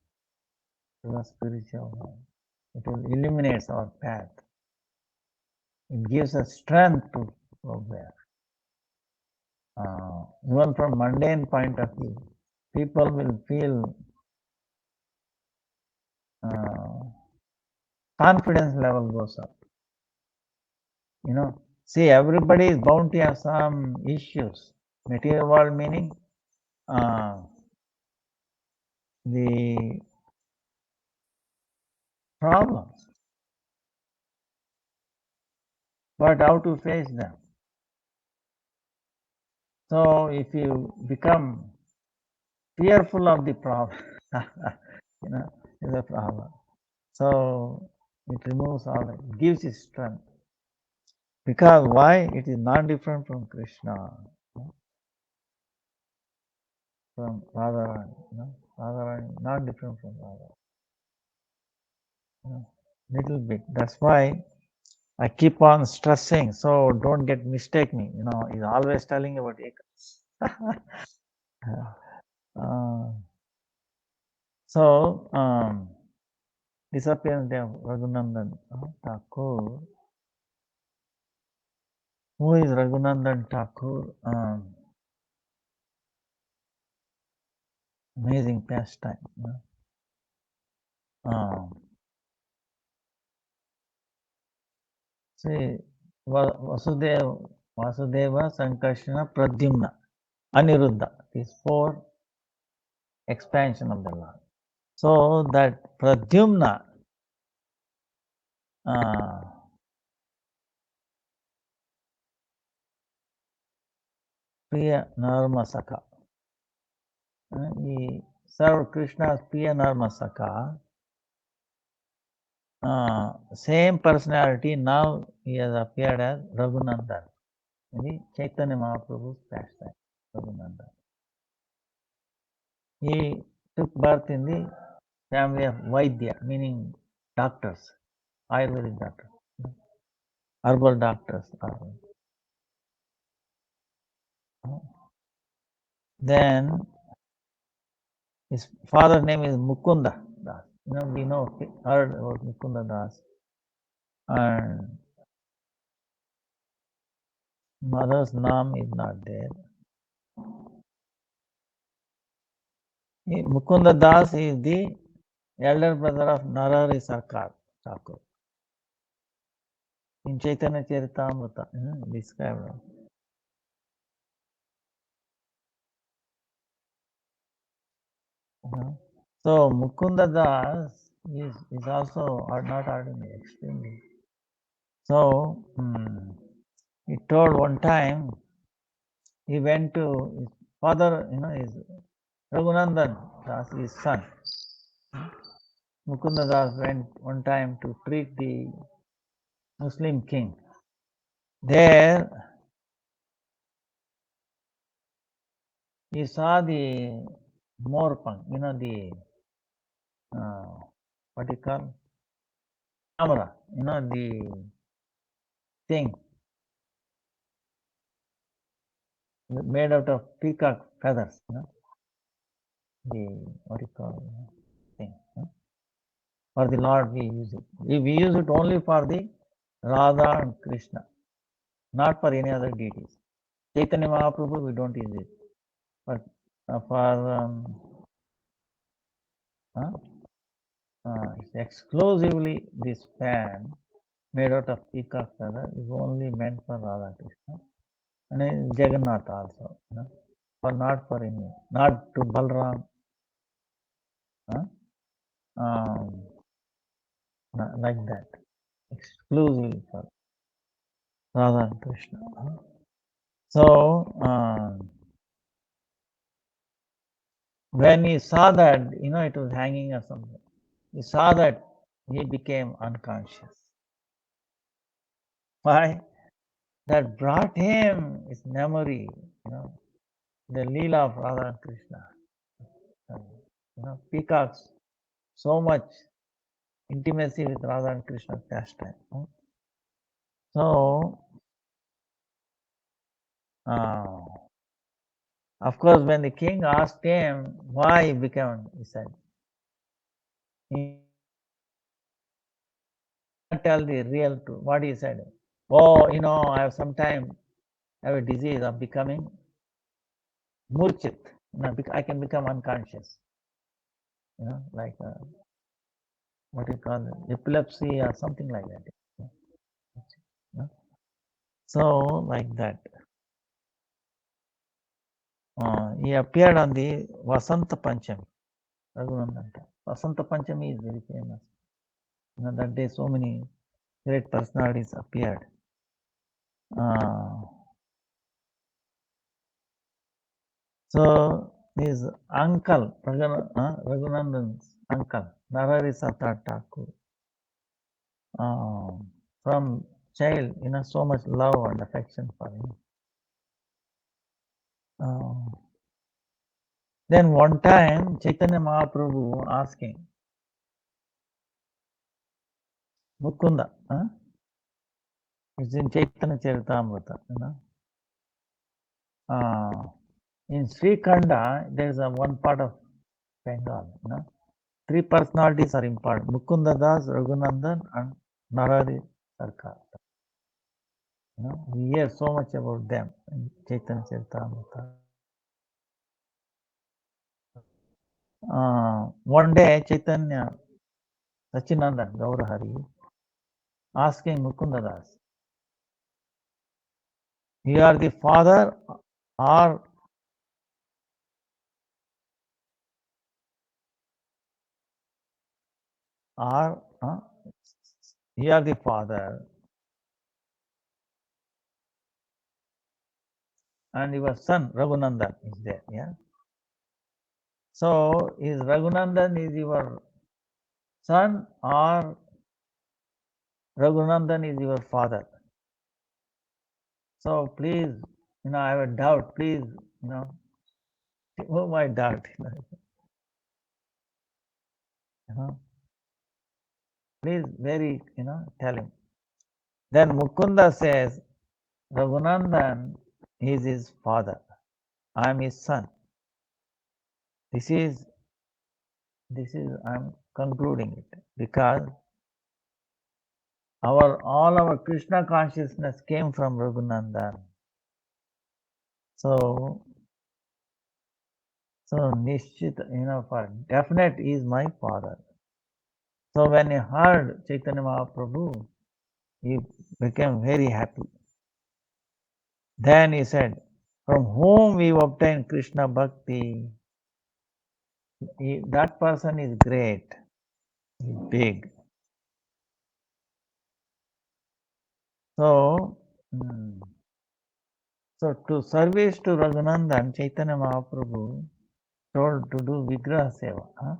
to the spiritual world. It will illuminate our path. It gives us strength to progress. Even from mundane point of view, people will feel confidence level goes up. See, everybody is bound to have some issues. Material world meaning the problems, but how to face them. So if you become fearful of the problem, is a problem. So it removes all that, it gives it strength. Because why? It is not different from Krishna, from Radharani. Radharani not different from Radha. Little bit. That's why I keep on stressing. So don't get mistake me. He's always telling about Ekadasi. So disappearance of Raghunandan Thakur. Who is Raghunandan Thakur? Amazing pastime. See, Vasudeva, Sankarshana, Pradyumna, Aniruddha. These four expansion of the Lord. So that Pradyumna Priya Narmasaka. He served Krishna's Priya Narmasaka. Same personality, now he has appeared as Raghunandan. Chaitanya Mahaprabhu's pastime, Raghunandan. He took birth in the family of Vaidya, meaning doctors, Ayurvedic doctors, herbal doctors. Then his father's name is Mukunda Das. We heard about Mukunda Das. And mother's name is not there. Mukunda Das is the elder brother of Narahari Sarkar Thakur. In Chaitanya Charitamrita, described. So Mukunda Das is also not ordinary, extremely. So he told one time he went to his father, his Raghunandan Das, his son. Mukunda Das went one time to treat the Muslim king. There he saw the Morpang, the what you call camera, the thing made out of peacock feathers, the what you call thing. For the Lord we use it. We use it only for the Radha and Krishna, not for any other deities. Chaitanya Mahaprabhu we don't use it, but for exclusively this fan made out of peacock feather is only meant for Radha Krishna and Jagannath also, but not for any, not to Balram, like that, exclusively for Radha and Krishna. So when he saw that, it was hanging or something, he saw that he became unconscious. Why? That brought him his memory, the Leela of Radha and Krishna. Peacocks, so much intimacy with Radha and Krishna pastime. So Of course, when the king asked him why he became, he said, he can't tell the real truth. What he said? Oh, I have sometime have a disease of becoming murchit. I can become unconscious. Like what do you call it? Epilepsy or something like that. So like that. He appeared on the Vasanta Panchami. Raghunandana. Vasanta Panchami is very famous. That day so many great personalities appeared. So his uncle, Raghunandan's uncle, Narari Sata Thakur, from child, so much love and affection for him. Then one time, Chaitanya Mahaprabhu asking, Mukunda, it's in Chaitanya Charitamrita, in Sri Khanda, there is a one part of Bengal, three personalities are important: Mukunda Das, Raghunandan, and Narari Sarkar. We hear so much about them in Chaitanya Charitamrita. One day, Chaitanya Sachinandan Gaurahari asking Mukunda Das, you are the father or you are the father and your son Raghunandan is there, yeah. So is Raghunandan is your son or Raghunandan is your father? So please, I have a doubt. Please, remove my doubt. Please, very, tell him. Then Mukunda says, Raghunandan is his father. I am his son. This is I'm concluding it because all our Krishna consciousness came from Raghunandan. So Nishchit, for definite is my father. So when he heard Chaitanya Mahaprabhu, he became very happy. Then he said, from whom we obtain Krishna Bhakti, that person is great, big. So to service to Raghunandan, Chaitanya Mahaprabhu told to do Vigraha Seva.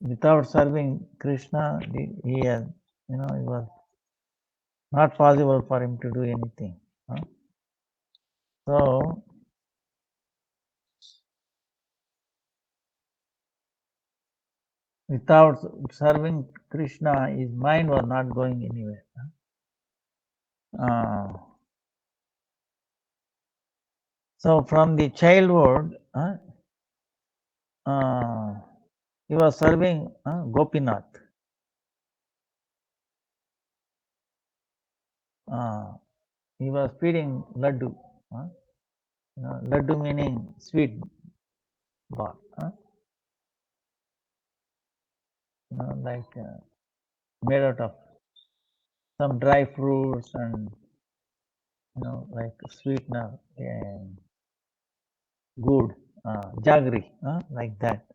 Without serving Krishna, he has, it was not possible for him to do anything. So, without serving Krishna, his mind was not going anywhere. So, from the childhood, he was serving Gopinath. He was feeding laddu. Laddu meaning sweet ball. Like made out of some dry fruits and like sweetener and good jaggery, like that.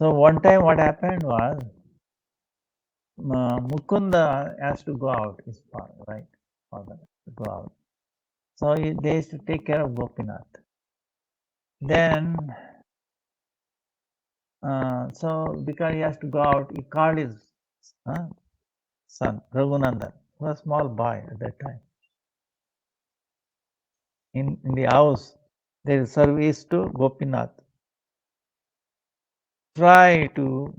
So one time what happened was Mukunda has to go out, his father, right? Father to go out. So they used to take care of Gopinath. Then, so because he has to go out, he called his son, Raghunandan, who was a small boy at that time. In the house, there is service to Gopinath. try to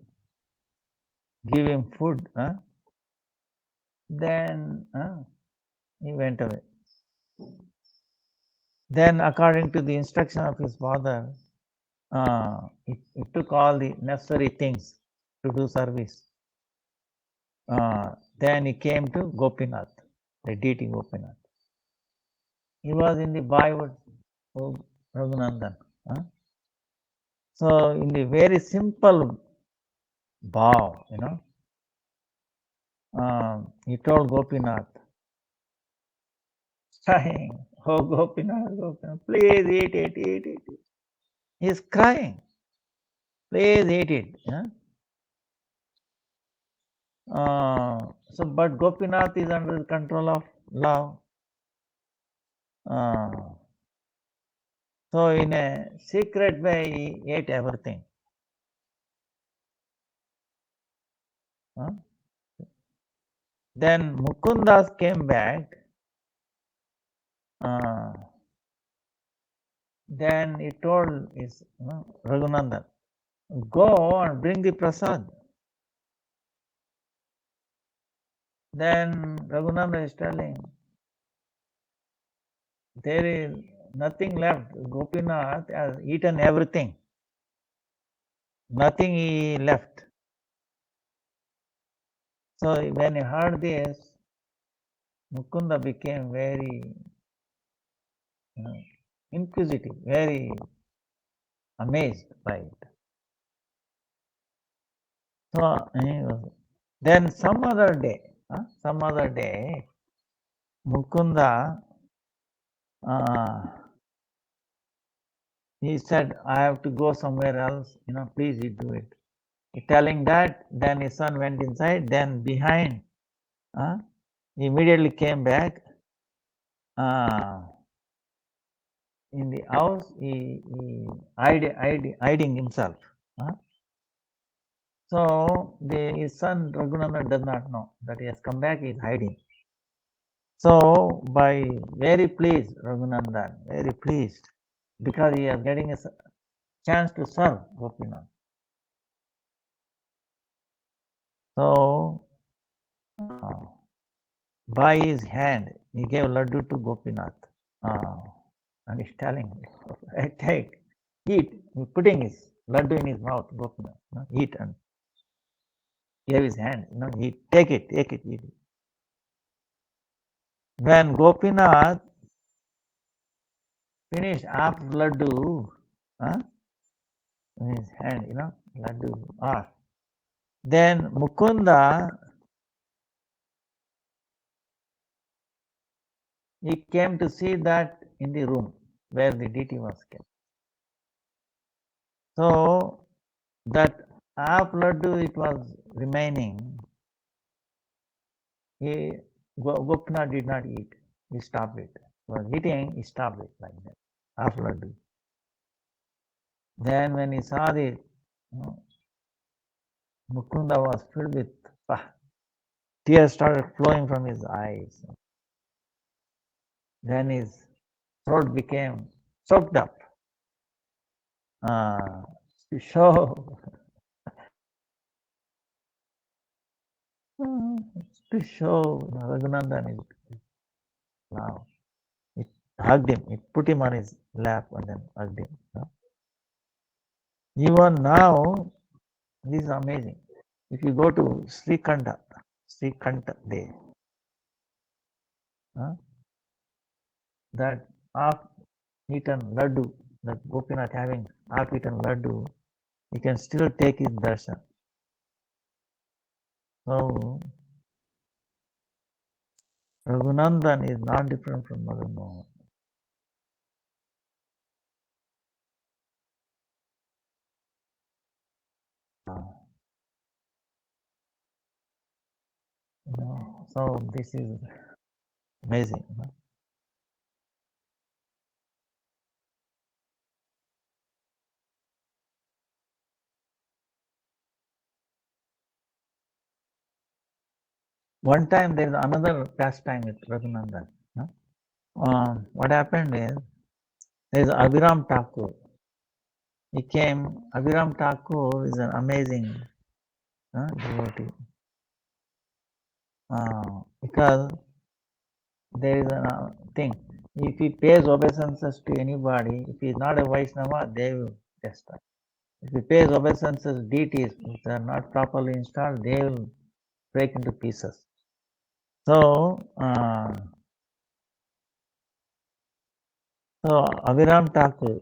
give him food, then he went away. Then, according to the instruction of his father, he took all the necessary things to do service. Then he came to Gopinath, the deity Gopinath. He was in the Bollywood of Raghunandan. So, in the very simple bow, he told Gopinath, crying, oh Gopinath, Gopinath, please eat it, eat it. He is crying, please eat it. So, but Gopinath is under the control of love. So, in a secret way, he ate everything. Then Mukundas came back. Then he told his Raghunandan, go and bring the prasad. Then Raghunandan is telling, there is nothing left. Gopinath has eaten everything. Nothing he left. So when he heard this, Mukunda became very inquisitive, very amazed by it. So then some other day, Mukunda, he said, I have to go somewhere else, please you do it. He telling that, then his son went inside, then behind, he immediately came back. In the house, he hiding himself. So his son Raghunandan does not know that he has come back, he is hiding. So by very pleased, Raghunandan, very pleased, because he is getting a chance to serve Gopinath. So by his hand, he gave laddu to Gopinath. And he's telling, take, eat, putting his laddu in his mouth, Gopinath, eat, and gave his hand, eat, take it, eat it. When Gopinath finished half laddu, in his hand, laddu off. Then Mukunda, he came to see that in the room where the deity was kept. So that half laddu it was remaining. Gopinath did not eat. He stopped it. He was eating, he stopped it like that. Half laddu. Then when he saw the Mukunda was filled with tears started flowing from his eyes. Then his throat became choked up. To show Raghunandan is now. It hugged him, it put him on his lap and then hugged him. Even now, this is amazing. If you go to Srikanta Day, that half-eaten laddu, that Gopinath having half-eaten laddu, you can still take his darshan. So, Raghunandan is not different from Madan Mohan. So this is amazing. One time there is another pastime with Raghunandan. What happened is there is Abhiram Thakur. he came. Abhiram Thakur is an amazing devotee because there is a thing. If he pays obeisances to anybody, if he is not a Vaishnava, they will destroy. If he pays obeisances deities, if they are not properly installed, they will break into pieces. So, Abhiram Thakur,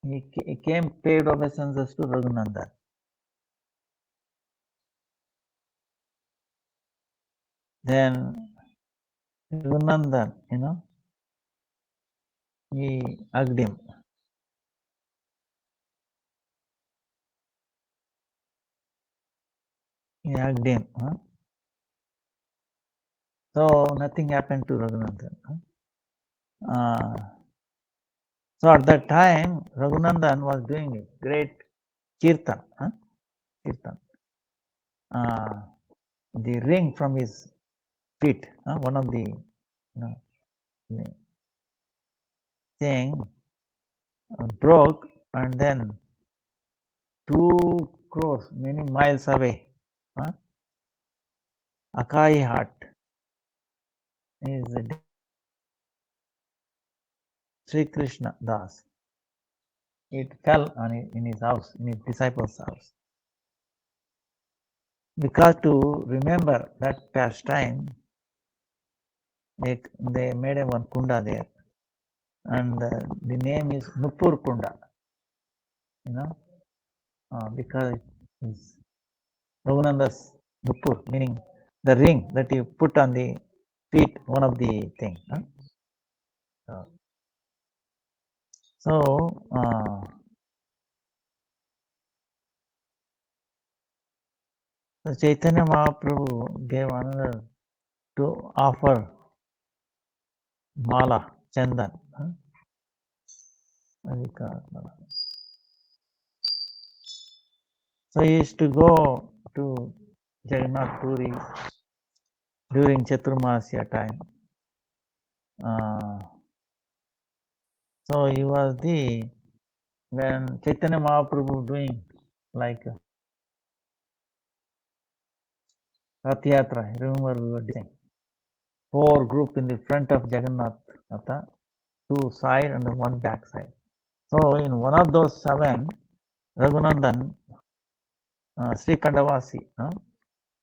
he came paid obeisances to Raghunandan. Then Raghunandan, he hugged him. He hugged him. So nothing happened to Raghunandan. So at that time, Raghunandan was doing a great kirtan. Kirtan. The ring from his feet, one of the thing broke, and then 2 crores, many miles away, Akai Hut is Sri Krishna Das. It fell in his house, in his disciple's house. Because to remember that pastime, they made a one kunda there, and the name is Nupur Kunda. Because it's Raghunanda's Nupur, meaning the ring that you put on the feet, one of the things. So Chaitanya Mahaprabhu gave another to offer mala, chandan. So he used to go to Jagannath Puri during Chaturmasya time. So he was when Chaitanya Mahaprabhu doing like Rath Yatra, remember we were doing 4 group in the front of Jagannath, 2 side and 1 back side. So in one of those 7, Raghunandan, Sri Kandavasi,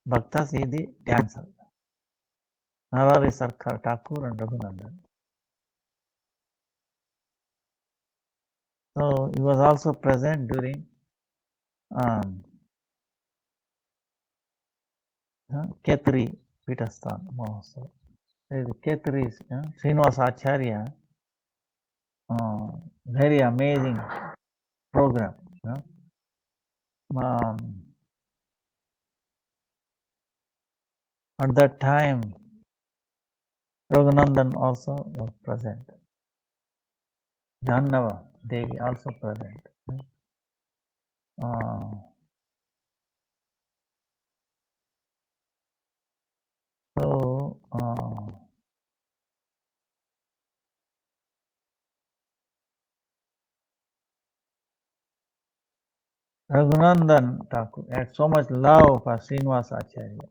Bhaktas is the dancer. Narari Sarkar Thakur and Raghunandan. So he was also present during Ketri Pitasthan Mahosab. Ketri Srinivas Acharya, very amazing program. At that time, Raghunandan also was present. Jahannava Devi also present. So Raghunandan Thakur had so much love for Srinivas Acharya.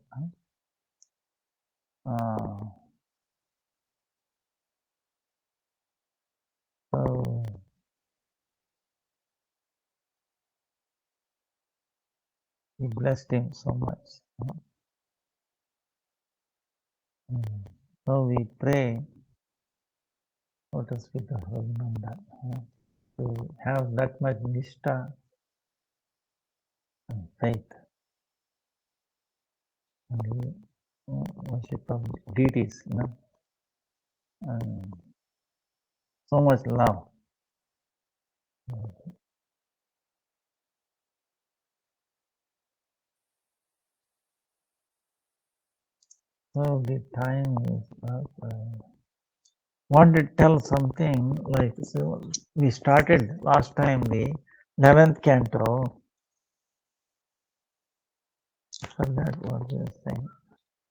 So he blessed him so much. So we pray, let us speak of Raghunandan, to have that much nishta and faith and the worship of deities, and so much love. So the time is up. Want to tell something like, so we started last time the 11th canto. Forgot what we were saying.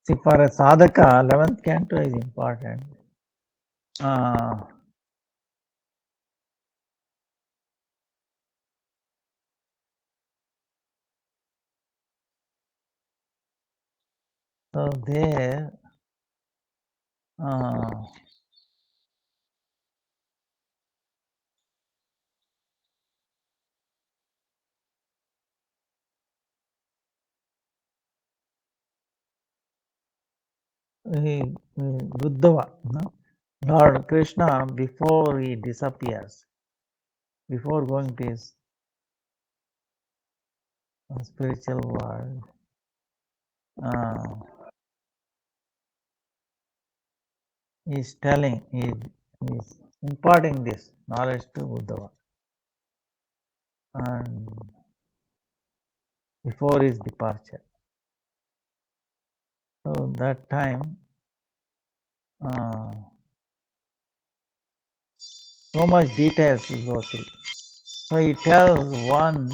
See, for a sadhaka, 11th canto is important. So there, Buddha, no? Lord Krishna, before he disappears, before going to his spiritual world, he's telling, he's imparting this knowledge to Buddha. And before his departure. So that time, so much details we go through. So he tells one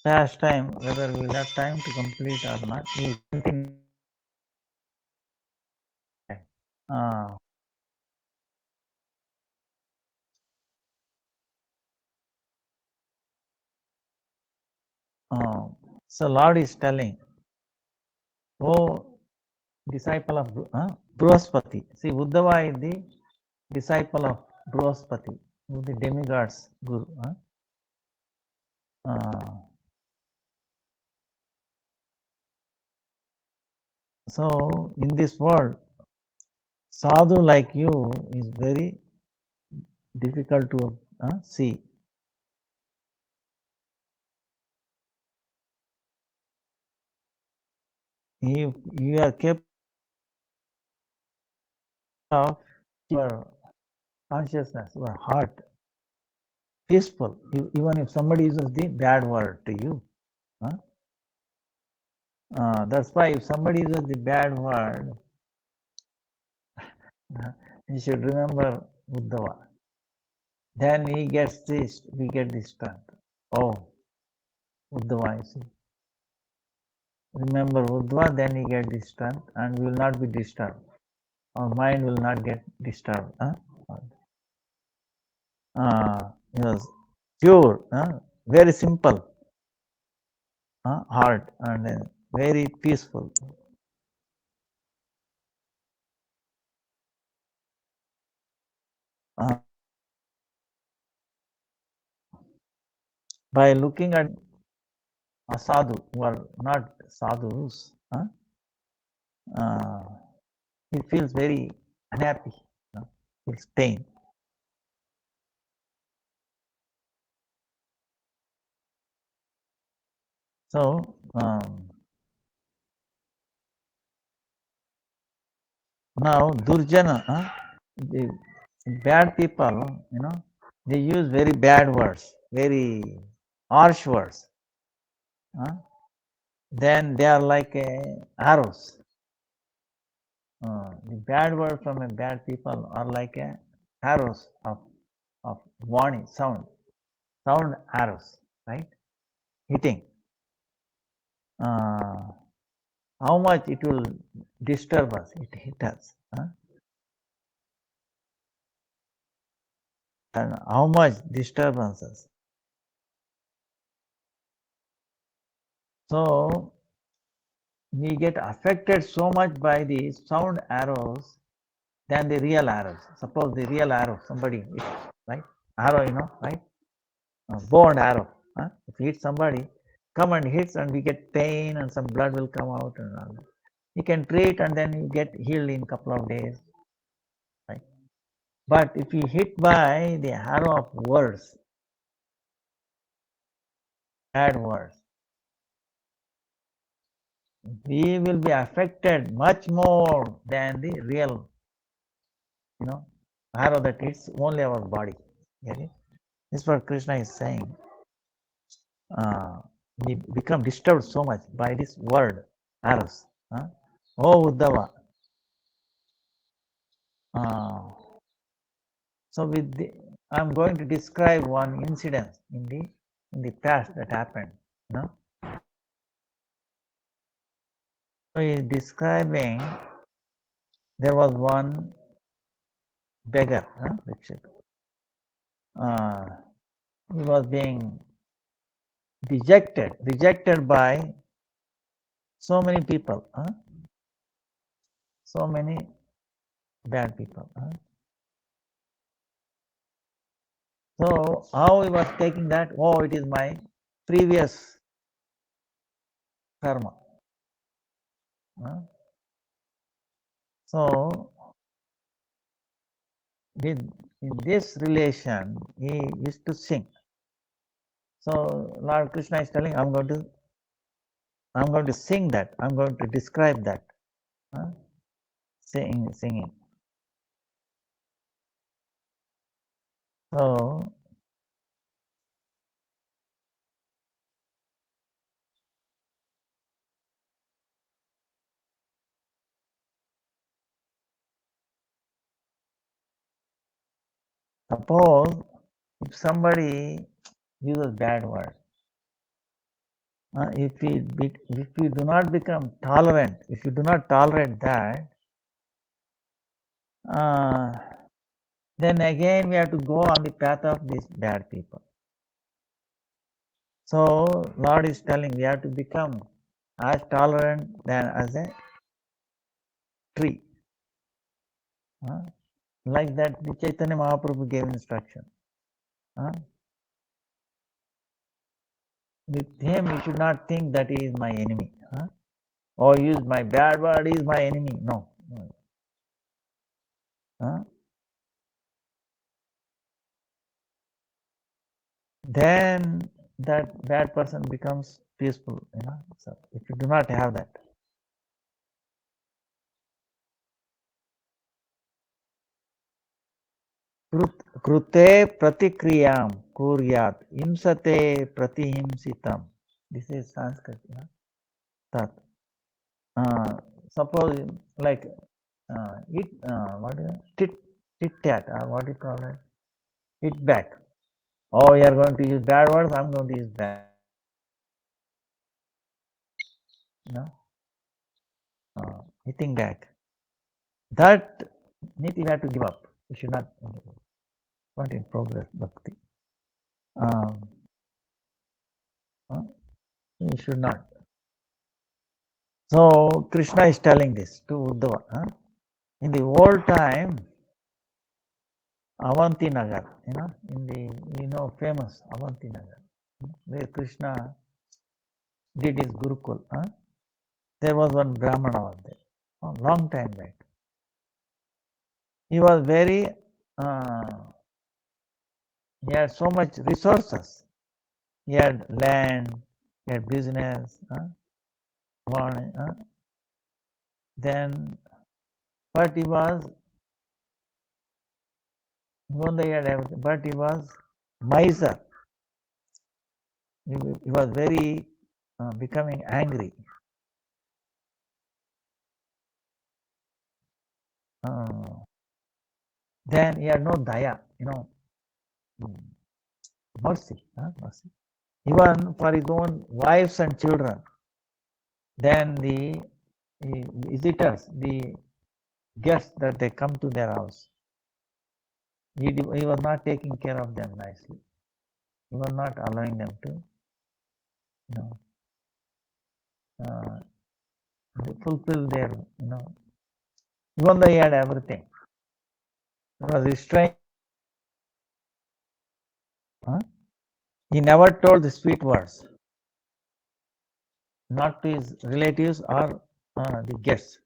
pastime, whether we'll have time to complete or not, we'll continue. So Lord is telling, oh disciple of Bruhaspati. See, Uddhava is the disciple of Bruhaspati, who is the demigod's guru. So in this world, sadhu like you is very difficult to see. If you are capable of your consciousness, your heart peaceful, even if somebody uses the bad word to you. That's why if somebody uses the bad word, you should remember Uddhava. Then he gets this, we get this strength. Oh, Uddhava, you see. Remember Uddhava, then he get this strength and we will not be disturbed. Our mind will not get disturbed. Yes, pure, very simple heart and very peaceful. By looking at a sadhu who are not sadhus, he feels very unhappy, feels pain. So now Durjana, the bad people, they use very bad words, very harsh words. Then they are like arrows. The bad word from a bad people are like arrows of warning, sound arrows, right? Hitting. How much it will disturb us, it hit us. And how much disturbances. So we get affected so much by the sound arrows than the real arrows. Suppose the real arrow, somebody hits, right? Arrow, right? Bow and arrow. If you hit somebody, come and hits and we get pain and some blood will come out and all that. You can treat and then you get healed in a couple of days. Right? But if you hit by the arrow of words, bad words, we will be affected much more than the real, arrow that hits only our body. Okay? This is what Krishna is saying. We become disturbed so much by this word, arrows. Oh Uddhava. So I'm going to describe one incident in the past that happened. So he's describing there was one beggar, he was being rejected by So many people, so many bad people. So how he was taking that? Oh, it is my previous karma. So in this relation, he used to sing. So Lord Krishna is telling, I'm going to sing that. I'm going to describe that. Singing. So suppose if somebody uses bad words, if we do not become tolerant, if you do not tolerate that, then again we have to go on the path of these bad people. So Lord is telling we have to become as tolerant than as a tree. Like that the Chaitanya Mahaprabhu gave instruction. With him you should not think that he is my enemy. Or use my bad word, he is my enemy. No. Then that bad person becomes peaceful. So if you do not have that. Krute pratikriyam kuryat himsate pratihimsitam. This is Sanskrit. That. Suppose like what is it? Tit tat, what do you call it? Hit back. Oh, you are going to use bad words, I'm going to use bad. Hitting back. That need you have to give up. You should not want in progress bhakti. You should not. So Krishna is telling this to Uddhava. In the old time, Avanti Nagar, in the famous Avanti Nagar, where Krishna did his Gurukul. There was one Brahmana was there, a long time back. He was very, he had so much resources. He had land, he had business, then, but he was, even though he had everything, but he was miser. He was very becoming angry. Then he had no daya, mercy, mercy. Even for his own wives and children. Then the visitors, the guests that they come to their house, he was not taking care of them nicely. He was not allowing them to, fulfill their, even though he had everything. He was restrained. He never told the sweet words, not to his relatives or the guests.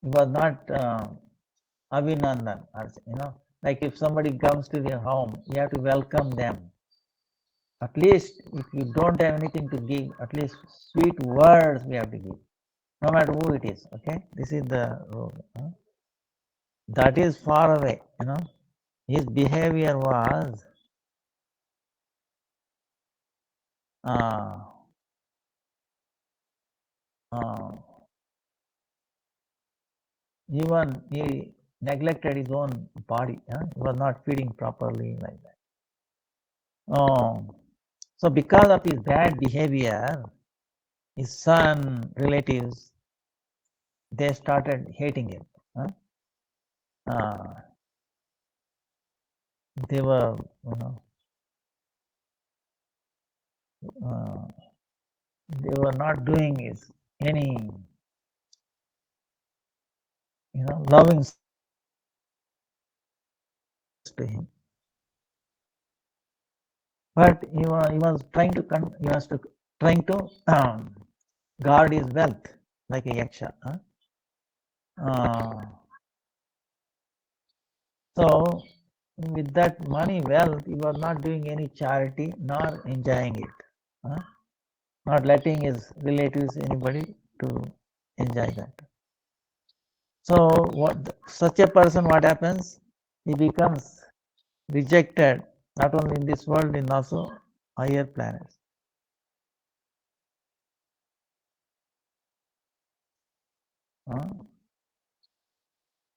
He was not Abhinandan, like if somebody comes to your home, you have to welcome them. At least if you don't have anything to give, at least sweet words we have to give, no matter who it is. Okay, this is the rule. That is far away. His behavior was even he neglected his own body. He was not feeding properly like that. So because of his bad behavior, his son, relatives, they started hating him. They were, they were not doing is any, loving to him. But he was trying to guard his wealth like a yaksha. So with that money, wealth, he was not doing any charity nor enjoying it, not letting his relatives, anybody to enjoy that. So such a person, what happens? He becomes rejected not only in this world, in also higher planets.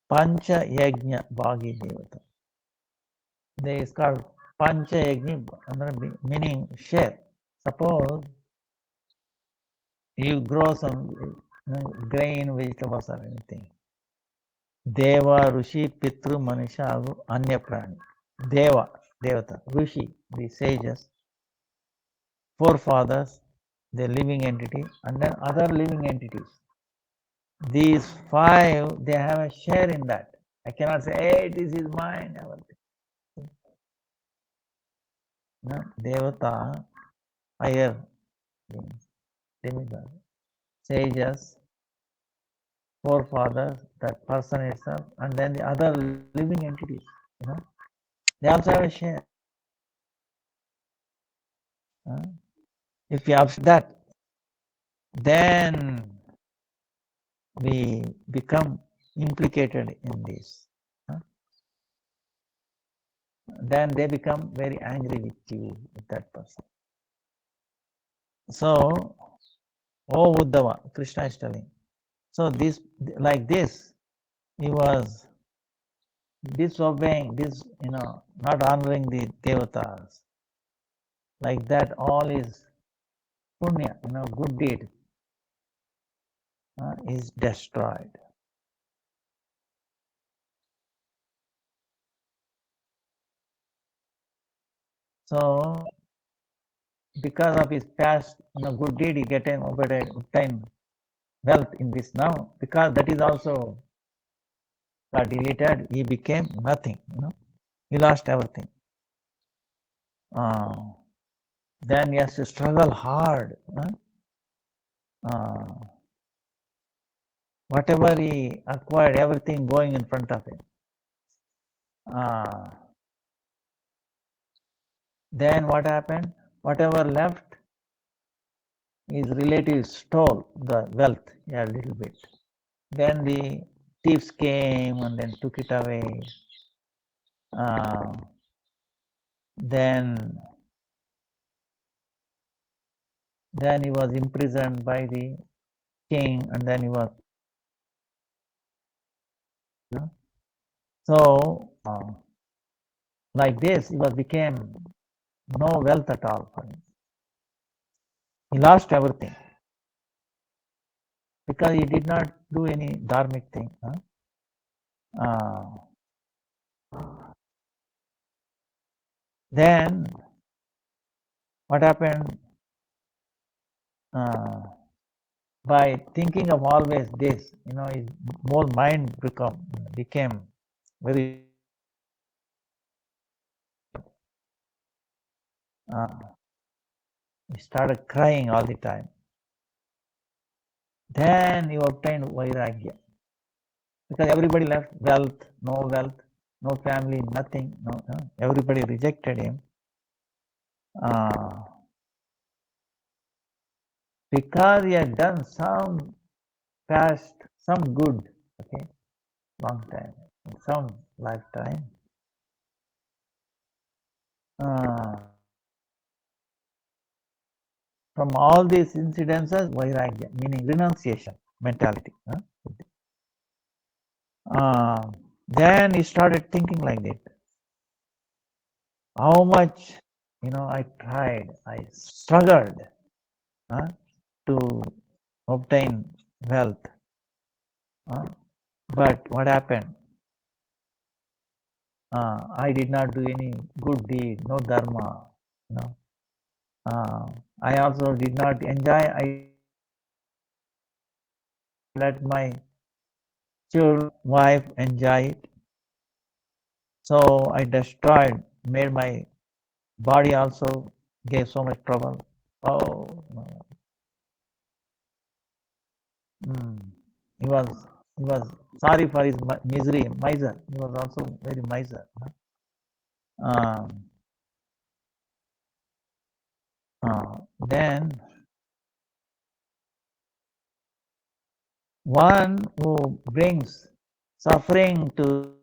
Pancha Yajna Bhagi Devata. They is called Pancha Yajna, meaning share. Suppose you grow some grain, vegetables or anything. Deva, Rishi, Pitru, Manisha, Agu, Anya Prani. Deva, Devata, Rishi, the sages, forefathers, the living entity, and then other living entities. These five, they have a share in that. I cannot say, hey, this is mine. No, Devata, higher beings, demigod, sages, forefathers, that person itself, and then the other living entities, they also have a share. If you have that, then we become implicated in this. Then they become very angry with you, with that person. So, oh Uddhava, Krishna is telling. So this, like this, he was disobeying this, not honoring the devatas. Like that, all his punya, good deed, is destroyed. So, because of his past, good deed, he obtain wealth in this now. Because that is also got deleted, he became nothing. He lost everything. Then he has to struggle hard. Whatever he acquired, everything going in front of him. Then what happened? Whatever left, his relatives stole the wealth a little bit. Then the thieves came and then took it away. Then he was imprisoned by the king, and then he was. So, like this, he became no wealth at all for him. He lost everything because he did not do any dharmic thing. Then what happened? By thinking of always this, his whole mind became very. He started crying all the time. Then he obtained vairagya. Because everybody left wealth, no family, nothing. No, everybody rejected him. Because he had done some good, okay, long time, some lifetime. From all these incidences, vairagya, meaning renunciation mentality. Then he started thinking like that. How much, I tried, I struggled to obtain wealth. But what happened? I did not do any good deed, no dharma. I also did not enjoy. I let my children, wife enjoy it. So I destroyed, made my body also gave so much trouble. Oh, no. Mm. He was he was sorry for his misery, miser. He was also very miser. Um, then one who brings suffering to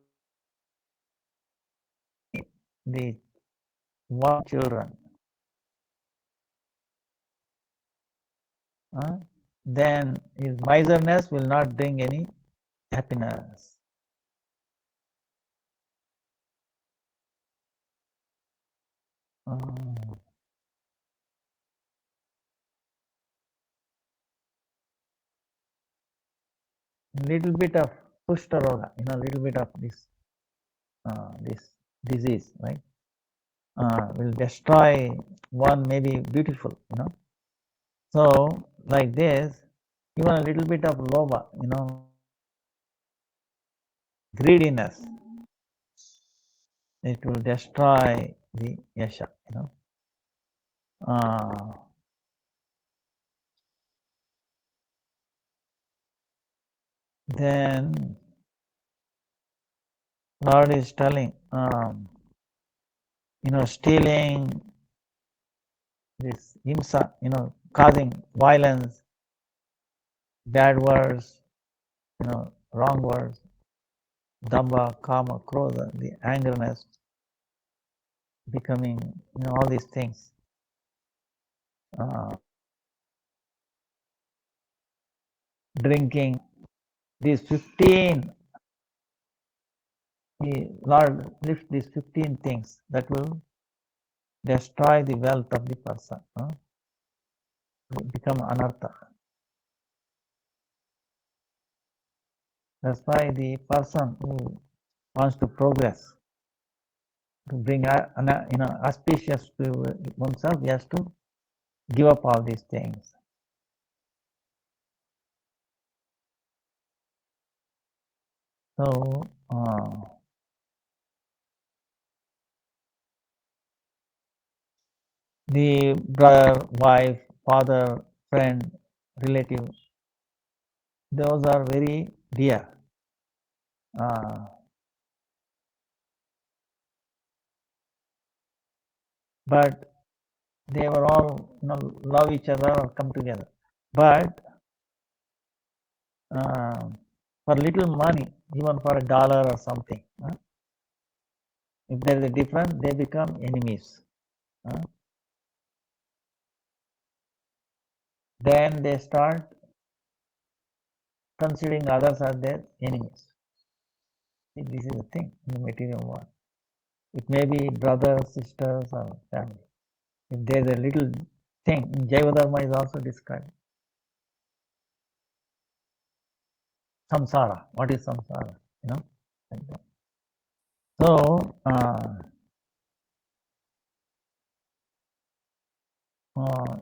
the one children, then his miserness will not bring any happiness. Little bit of kushtaroga, little bit of this disease, right? Will destroy one maybe beautiful, So like this, even a little bit of loba, greediness, it will destroy the yasha, Then Lord is telling, stealing, this himsa, causing violence, bad words, wrong words, damba, kama, krodha, the angerness, becoming, all these things. Drinking, these 15, the Lord lifts these 15 things that will destroy the wealth of the person, become anartha. That's why the person who wants to progress, to bring auspicious to oneself, he has to give up all these things. So the brother, wife, father, friend, relative, those are very dear. But they were all love each other or come together. But for little money, even for $1 or something, if there is a difference, they become enemies. Then they start considering others as their enemies. See, this is the thing in the material world. It may be brothers, sisters, or family. If there is a little thing, in Jaiva Dharma is also described. Samsara. What is samsara? Like that. So,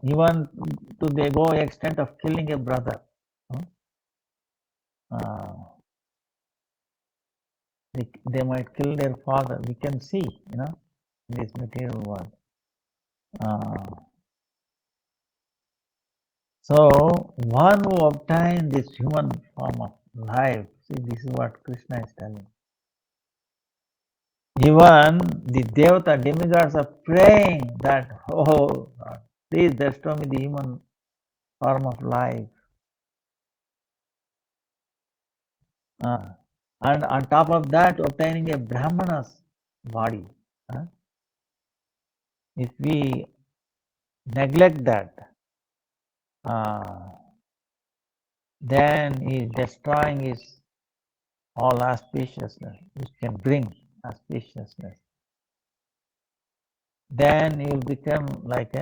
even to they go extent of killing a brother. They might kill their father. We can see, in this material world. So one who obtained this human form of life, see, this is what Krishna is telling. Even the Devata demigods are praying that, oh God, please destroy me the human form of life. And on top of that, obtaining a Brahmana's body. If we neglect that, then he is destroying his all auspiciousness, which can bring auspiciousness. Then he will become like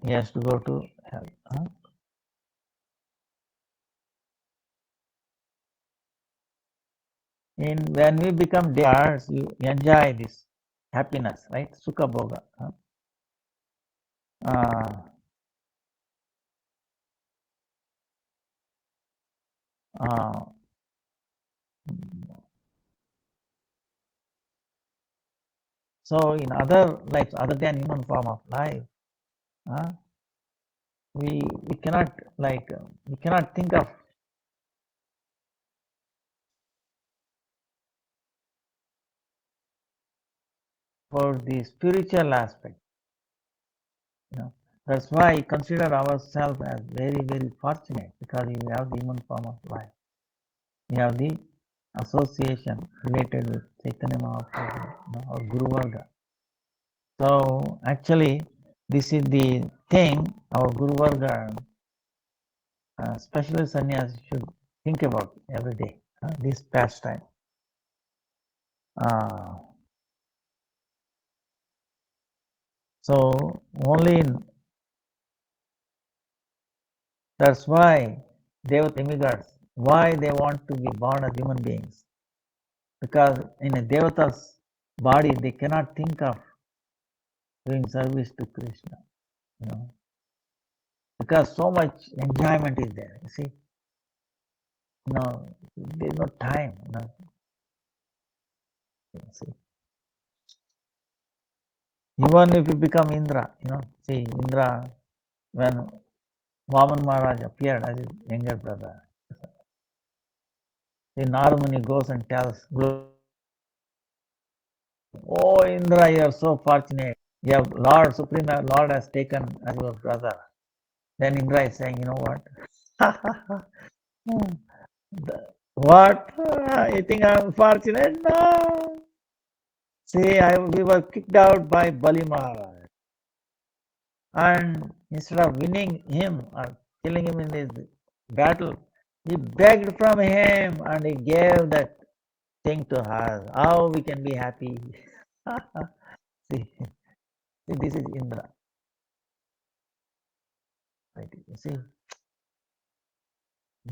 he has to go to hell. When we become demigods, you enjoy this happiness, right? Sukha bhoga. So in other lives, other than human form of life, we cannot we cannot think of for the spiritual aspect. That's why I consider ourselves as very, very fortunate, because we have the human form of life. We have the association related with Chaitanya Mahaprabhu or Guru Varga. So actually, this is the thing our Guru Varga, especially sannyas, should think about every day. This pastime. So only that's why demigods, why they want to be born as human beings, because in a devata's body they cannot think of doing service to Krishna, because so much enjoyment is there. You see, there's no time. See, even if you become Indra, see Indra, when Vaman Maharaj appeared as his younger brother, the Narmuni goes and tells, "Oh Indra, you are so fortunate. You have Lord, Supreme Lord has taken as your brother." Then Indra is saying, you know what? What? You think I'm fortunate? No. See, we were kicked out by Bali Maharaj. And instead of winning him or killing him in this battle, he begged from him and he gave that thing to us. How we can be happy? See, this is Indra. Right? You see,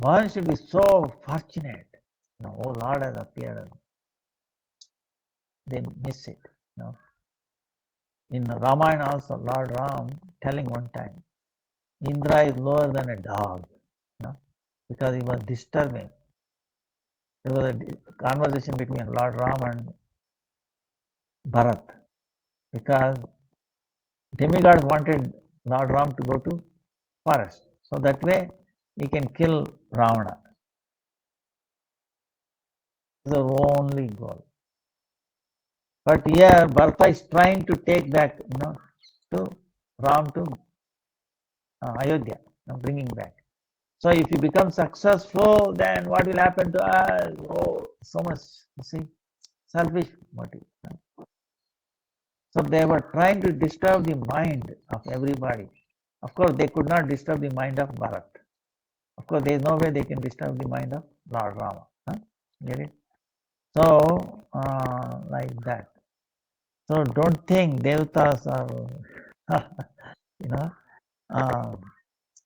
one should be so fortunate. Oh Lord has appeared. They miss it. In Ramayana also, Lord Ram telling one time, Indra is lower than a dog, because he was disturbing. There was a conversation between Lord Ram and Bharat, because demigods wanted Lord Ram to go to forest, so that way he can kill Ravana. It's the only goal. But here Bharata is trying to take back, to Ram to Ayodhya, bringing back. So if you become successful, then what will happen to us? Oh, so much, you see, selfish motive. So they were trying to disturb the mind of everybody. Of course, they could not disturb the mind of Bharat. Of course, there is no way they can disturb the mind of Lord Rama. Get it? So, like that. So don't think devatas are,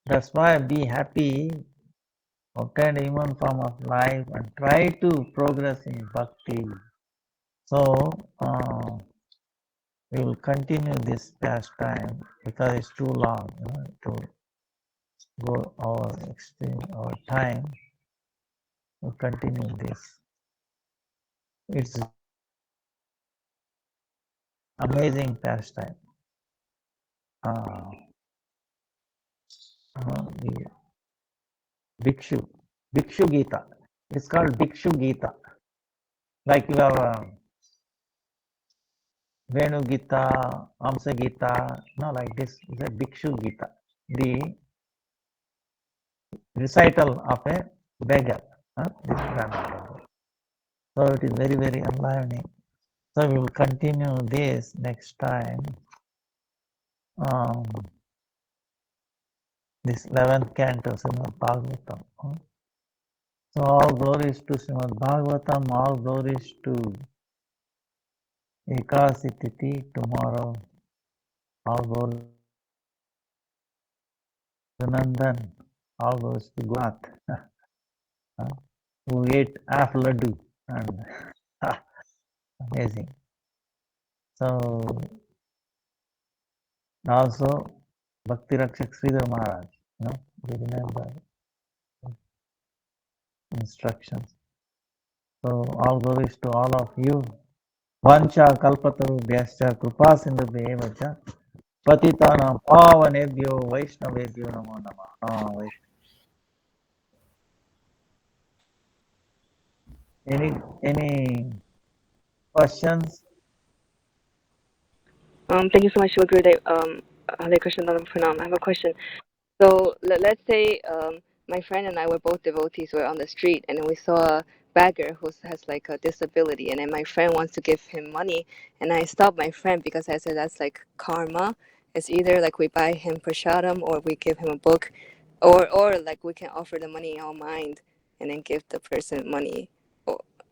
that's why be happy, obtain a human form of life and try to progress in bhakti. So, we will continue this pastime because it's too long to go our time. We'll continue this. It's amazing pastime. The Bhikshu Gita. It's called Bhikshu Gita. Like you have Venu Gita, Amsa Gita, like this. It's a Bhikshu Gita. The recital of a beggar. So it is very, very enlivening. So we will continue this next time. This 11th canto, Srimad Bhagavatam. So all glories to Srimad Bhagavatam, all glories to Ekasi Tithi tomorrow, all glories to Nandan, all glories to Guat, who ate half laddu, and amazing. So also Bhakti Rakshak Sridhar Maharaj, they remember instructions. So all glories to all of you. Vancha kalpatarubhyascha kripa sindhubheva cha patitanam pavanebhyo vaishnavebhyo namo namah. Any questions? Thank you so much, Gurudev. Hare Krishna Pranam. I have a question. So let's say my friend and I were both devotees. We're on the street and we saw a beggar who has like a disability, and then my friend wants to give him money, and I stopped my friend because I said that's like karma. It's either like we buy him prashadam or we give him a book, or like we can offer the money in our mind and then give the person money.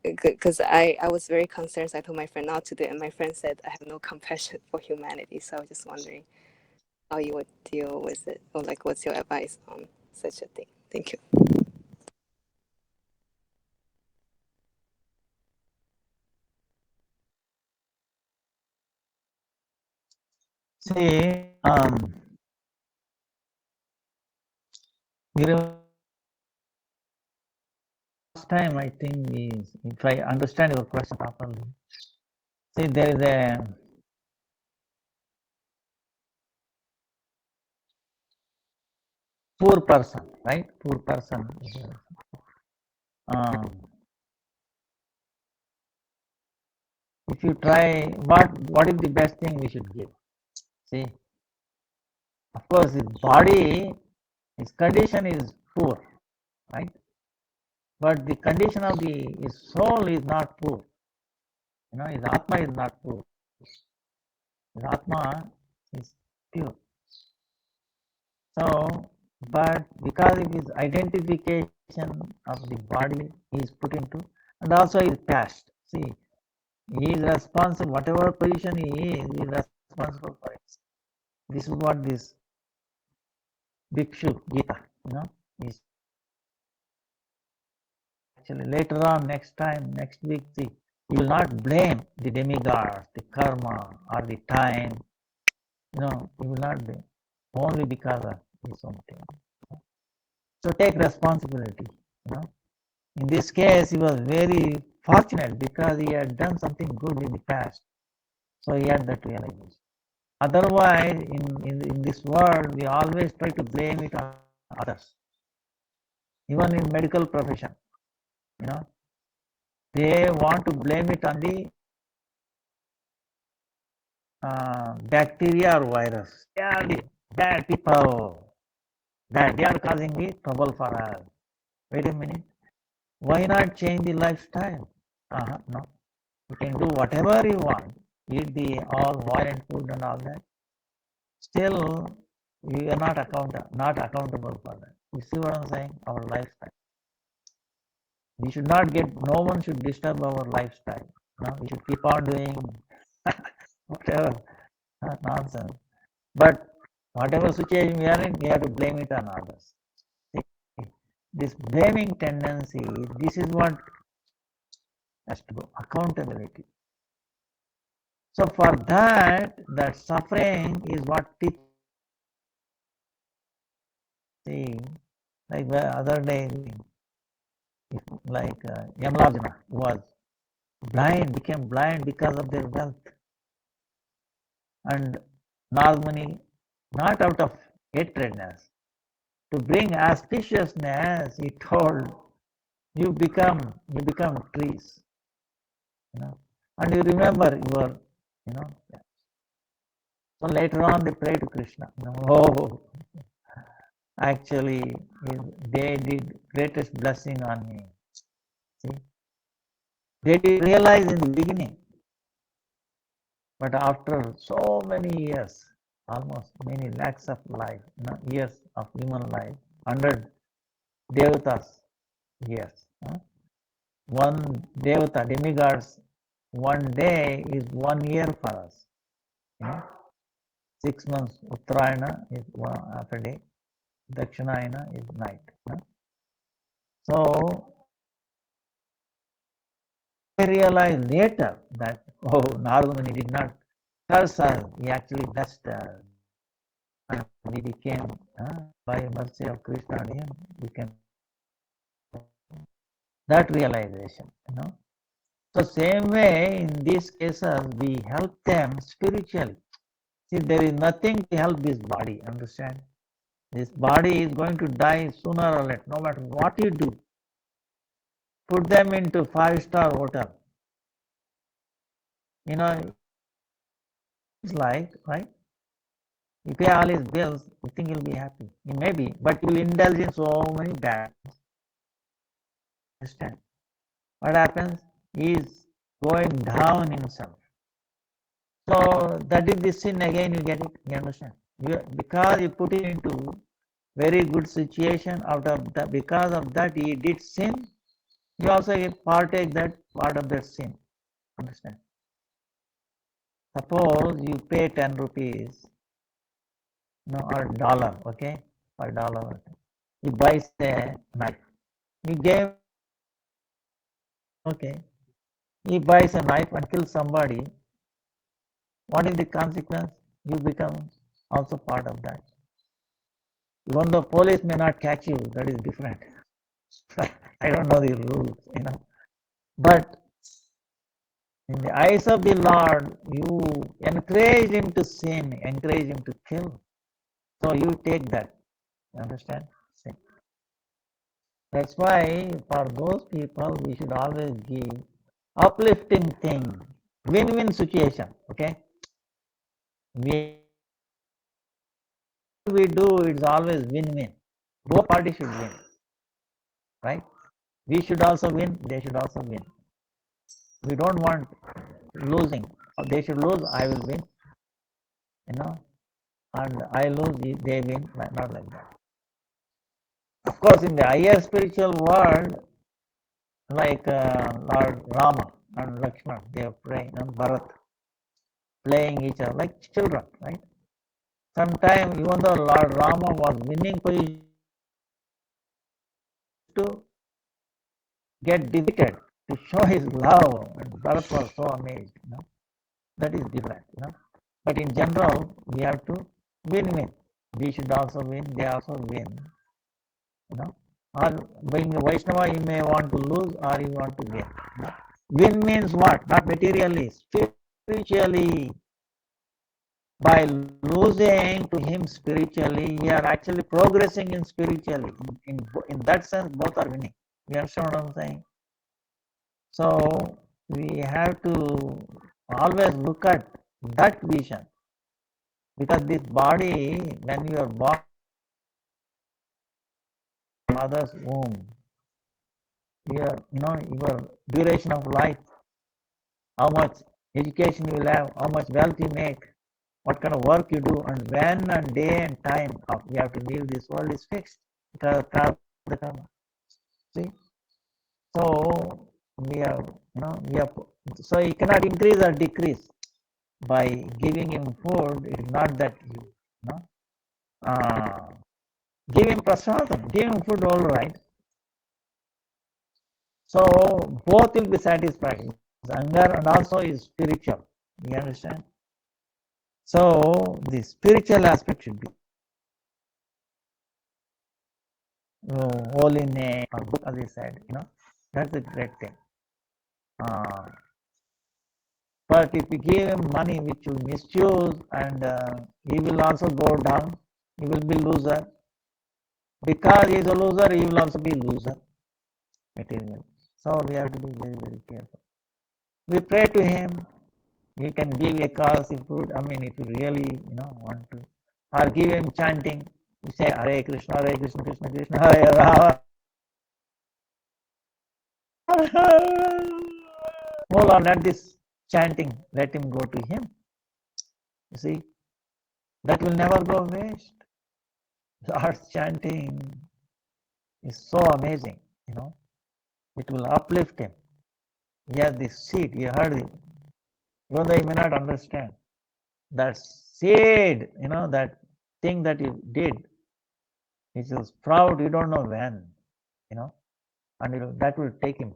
Because I was very concerned, so I told my friend not to do it, and my friend said I have no compassion for humanity. So I was just wondering how you would deal with it, or like what's your advice on such a thing. Thank you. See, last time I think is, if I understand your question properly, see there is a poor person, right? Poor person. If you try, what is the best thing we should give? See, of course, his body, his condition is poor, right? But the condition of his soul is not poor. His atma is not poor. His atma is pure. So, but because of his identification of the body, he is put into, and also his past. See, he is responsible, whatever position he is responsible for it. This is what this Bhikshu Gita, is actually later on, next time, next week, see, you will not blame the demigods, the karma, or the time. You will not blame only because of this one thing. So take responsibility. In this case, he was very fortunate because he had done something good in the past. So he had that realization. Otherwise, in this world, we always try to blame it on others. Even in medical profession, they want to blame it on the bacteria or virus. They are the bad people. That they are causing the trouble for us. Wait a minute. Why not change the lifestyle? No. You can do whatever you want. Eat the all violent food and all that. Still, we are not accountable for that. You see what I'm saying? Our lifestyle. We should not no one should disturb our lifestyle. We should keep on doing whatever nonsense. But whatever situation we are in, we have to blame it on others. This blaming tendency, this is what has to go. Accountability. So for that suffering is what teaching. Like the other day, like Yamalajana was became blind because of their wealth. And Nagmuni, not out of hatredness, to bring auspiciousness, he told, you become trees. And you remember your, so later on they pray to Krishna. Oh, actually, they did greatest blessing on me. See, they did realize in the beginning, but after so many years, almost many lakhs of life, years of human life, 100 devatas years. One devata, demigods, one day is 1 year for us. 6 months, Uttarayana is half a day, Dakshinayana is night. So I realized later that, Narada Muni did not curse us. He actually blessed us. And we became, by mercy of Krishna and him, we can that realization, So same way, in these cases, we help them spiritually. See, there is nothing to help this body, understand? This body is going to die sooner or later, no matter what you do. Put them into 5-star hotel. It's like, right? You pay all his bills, you think he'll be happy. He may be, but you will indulge in so many bad things. Understand? What happens? He is going down himself. So that is the sin again, you get it, you understand? Because you put him into very good situation, out of that, because of that he did sin, you also partake that part of that sin. Understand? Suppose you pay 10 rupees, or dollar, okay? Or dollar. Okay. He buys a knife. He gave, okay. He buys a knife and kills somebody. What is the consequence? You become also part of that. Even though police may not catch you, that is different. I don't know the rules, But in the eyes of the Lord, you encourage him to sin, encourage him to kill. So you take that. Understand? Sin. That's why for those people, we should always give uplifting thing, win-win situation. Okay? We do, it's always win-win. Both parties should win, right? We should also win, they should also win. We don't want losing. They should lose, I will win, and I lose, they win, not like that. Of course, in the higher spiritual world, like Lord Rama and Lakshman, they are praying, and Bharat, playing each other like children, right? Sometimes, even though Lord Rama was winning position to get defeated to show his love, and Bharat was so amazed. That is different. But in general, we have to win-win. We should also win. They also win. Or being a Vaishnava, you may want to lose or you want to win. Win means what? Not materially, spiritually. By losing to him spiritually, you are actually progressing in spiritually. In that sense, both are winning. You understand what I'm saying? So we have to always look at that vision, because this body, when you are born in mother's womb, your duration of life, how much education you will have, how much wealth you make, what kind of work you do, and when and day and time of you have to leave this world is fixed, because of the karma. See, so we have, so you cannot increase or decrease by giving him food. It is not that you know give him prasadam, give him food, all right. So both will be satisfied. His hunger and also is spiritual. You understand? So the spiritual aspect should be holy name or book, as I said. That's a great thing. But if you give him money which you misuse, and he will also go down, he will be loser. Because he is a loser, he will also be loser. Material. So we have to be very, very careful. We pray to him. You can give a cause if you, if you really, want to, or give him chanting. You say Hare Krishna, Krishna Krishna, Hare Rama. Hold on, let this chanting, let him go to him. You see, that will never go waste. Lord's chanting is so amazing, it will uplift him. He has this seed, you heard it, even though you may not understand. That seed, that thing that you did, it will sprout, you don't know when, and that will take him,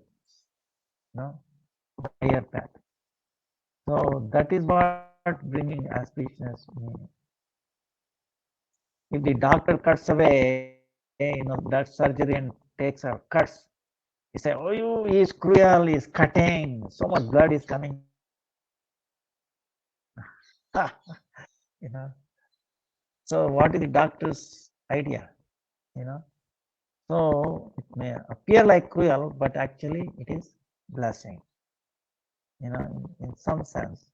higher path. So that is what bringing auspiciousness. If the doctor cuts away, that surgery and takes our cuts, he say, oh, he is cruel, he is cutting, so much blood is coming. So what is the doctor's idea? So it may appear like cruel, but actually it is blessing, in some sense,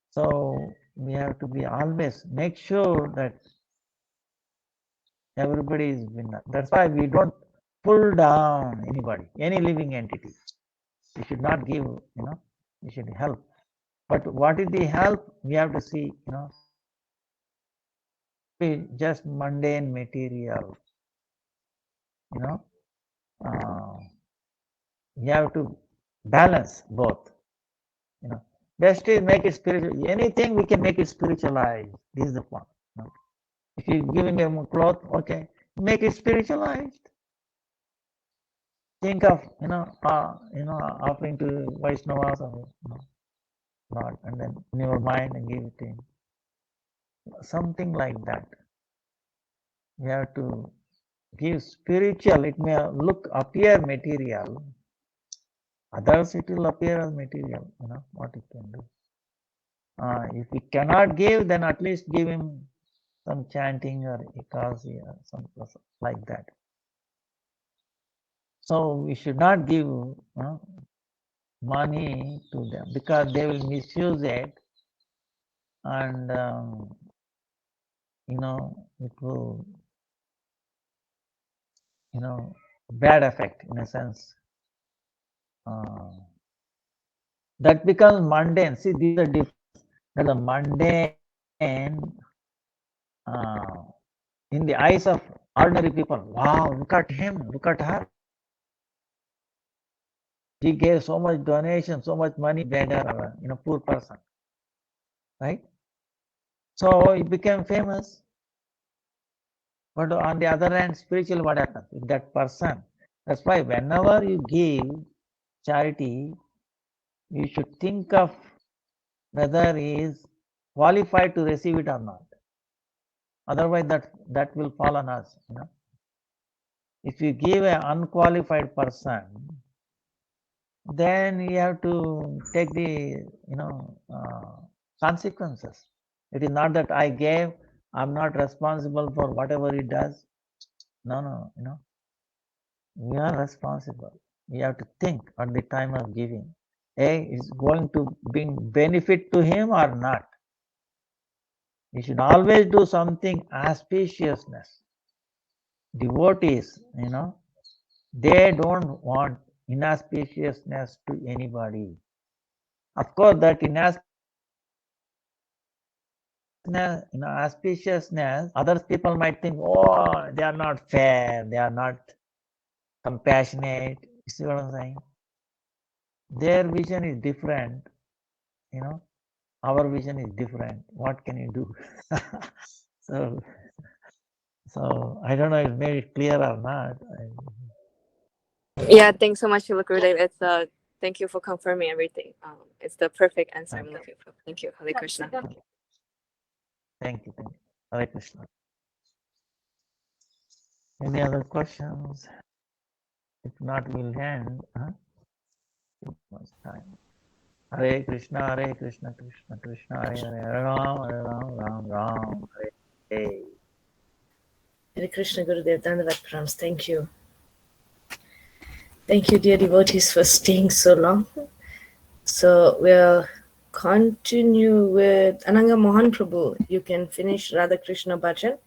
So we have to be always make sure that everybody is winner. That's why we don't pull down anybody, any living entity. We should not give, we should help. But what is the help? We have to see, just mundane material, you have to balance both, best is make it spiritual. Anything we can make it spiritualized. This is the point. If you're giving them a cloth, okay, make it spiritualized. Think of, offering to Vaishnavas or Lord, and then in your mind and give it to him. Something like that. You have to give spiritual. It may appear material. Others it will appear as material. What you can do. If we cannot give, then at least give him some chanting or ekasi or something like that. So we should not give money to them because they will misuse it, and it will bad effect in a sense. That becomes mundane. See, these are different. That the mundane in the eyes of ordinary people. Wow, look at him, look at her. He gave so much donation, so much money, beggar, poor person, right? So he became famous. But on the other hand, spiritually, what happens? If that person, that's why whenever you give charity, you should think of whether he is qualified to receive it or not. Otherwise, that will fall on us. If you give an unqualified person, then you have to take the consequences. It is not that I gave, I'm not responsible for whatever he does. No, we are responsible. We have to think at the time of giving. Is going to bring benefit to him or not? You should always do something auspiciousness. Devotees, they don't want inauspiciousness to anybody. Of course, that auspiciousness, other people might think, oh, they are not fair, they are not compassionate. You see what I'm saying? Their vision is different, our vision is different. What can you do? So I don't know if it made it clear or not. Yeah, thanks so much, Gurudev. It's thank you for confirming everything. It's the perfect answer I'm looking for. Thank you, Hare Krishna. Thank you. Hare Krishna. Any other questions? If not, we'll end. Too much time. Hare Krishna, Krishna Krishna, Hare Ram, Ram Ram, Hare. Hare Krishna, Gurudev. Dandavat Pranams. Thank you. Thank you, dear devotees, for staying so long. So we'll continue with Ananga Mohan Prabhu. You can finish Radha Krishna Bhajan.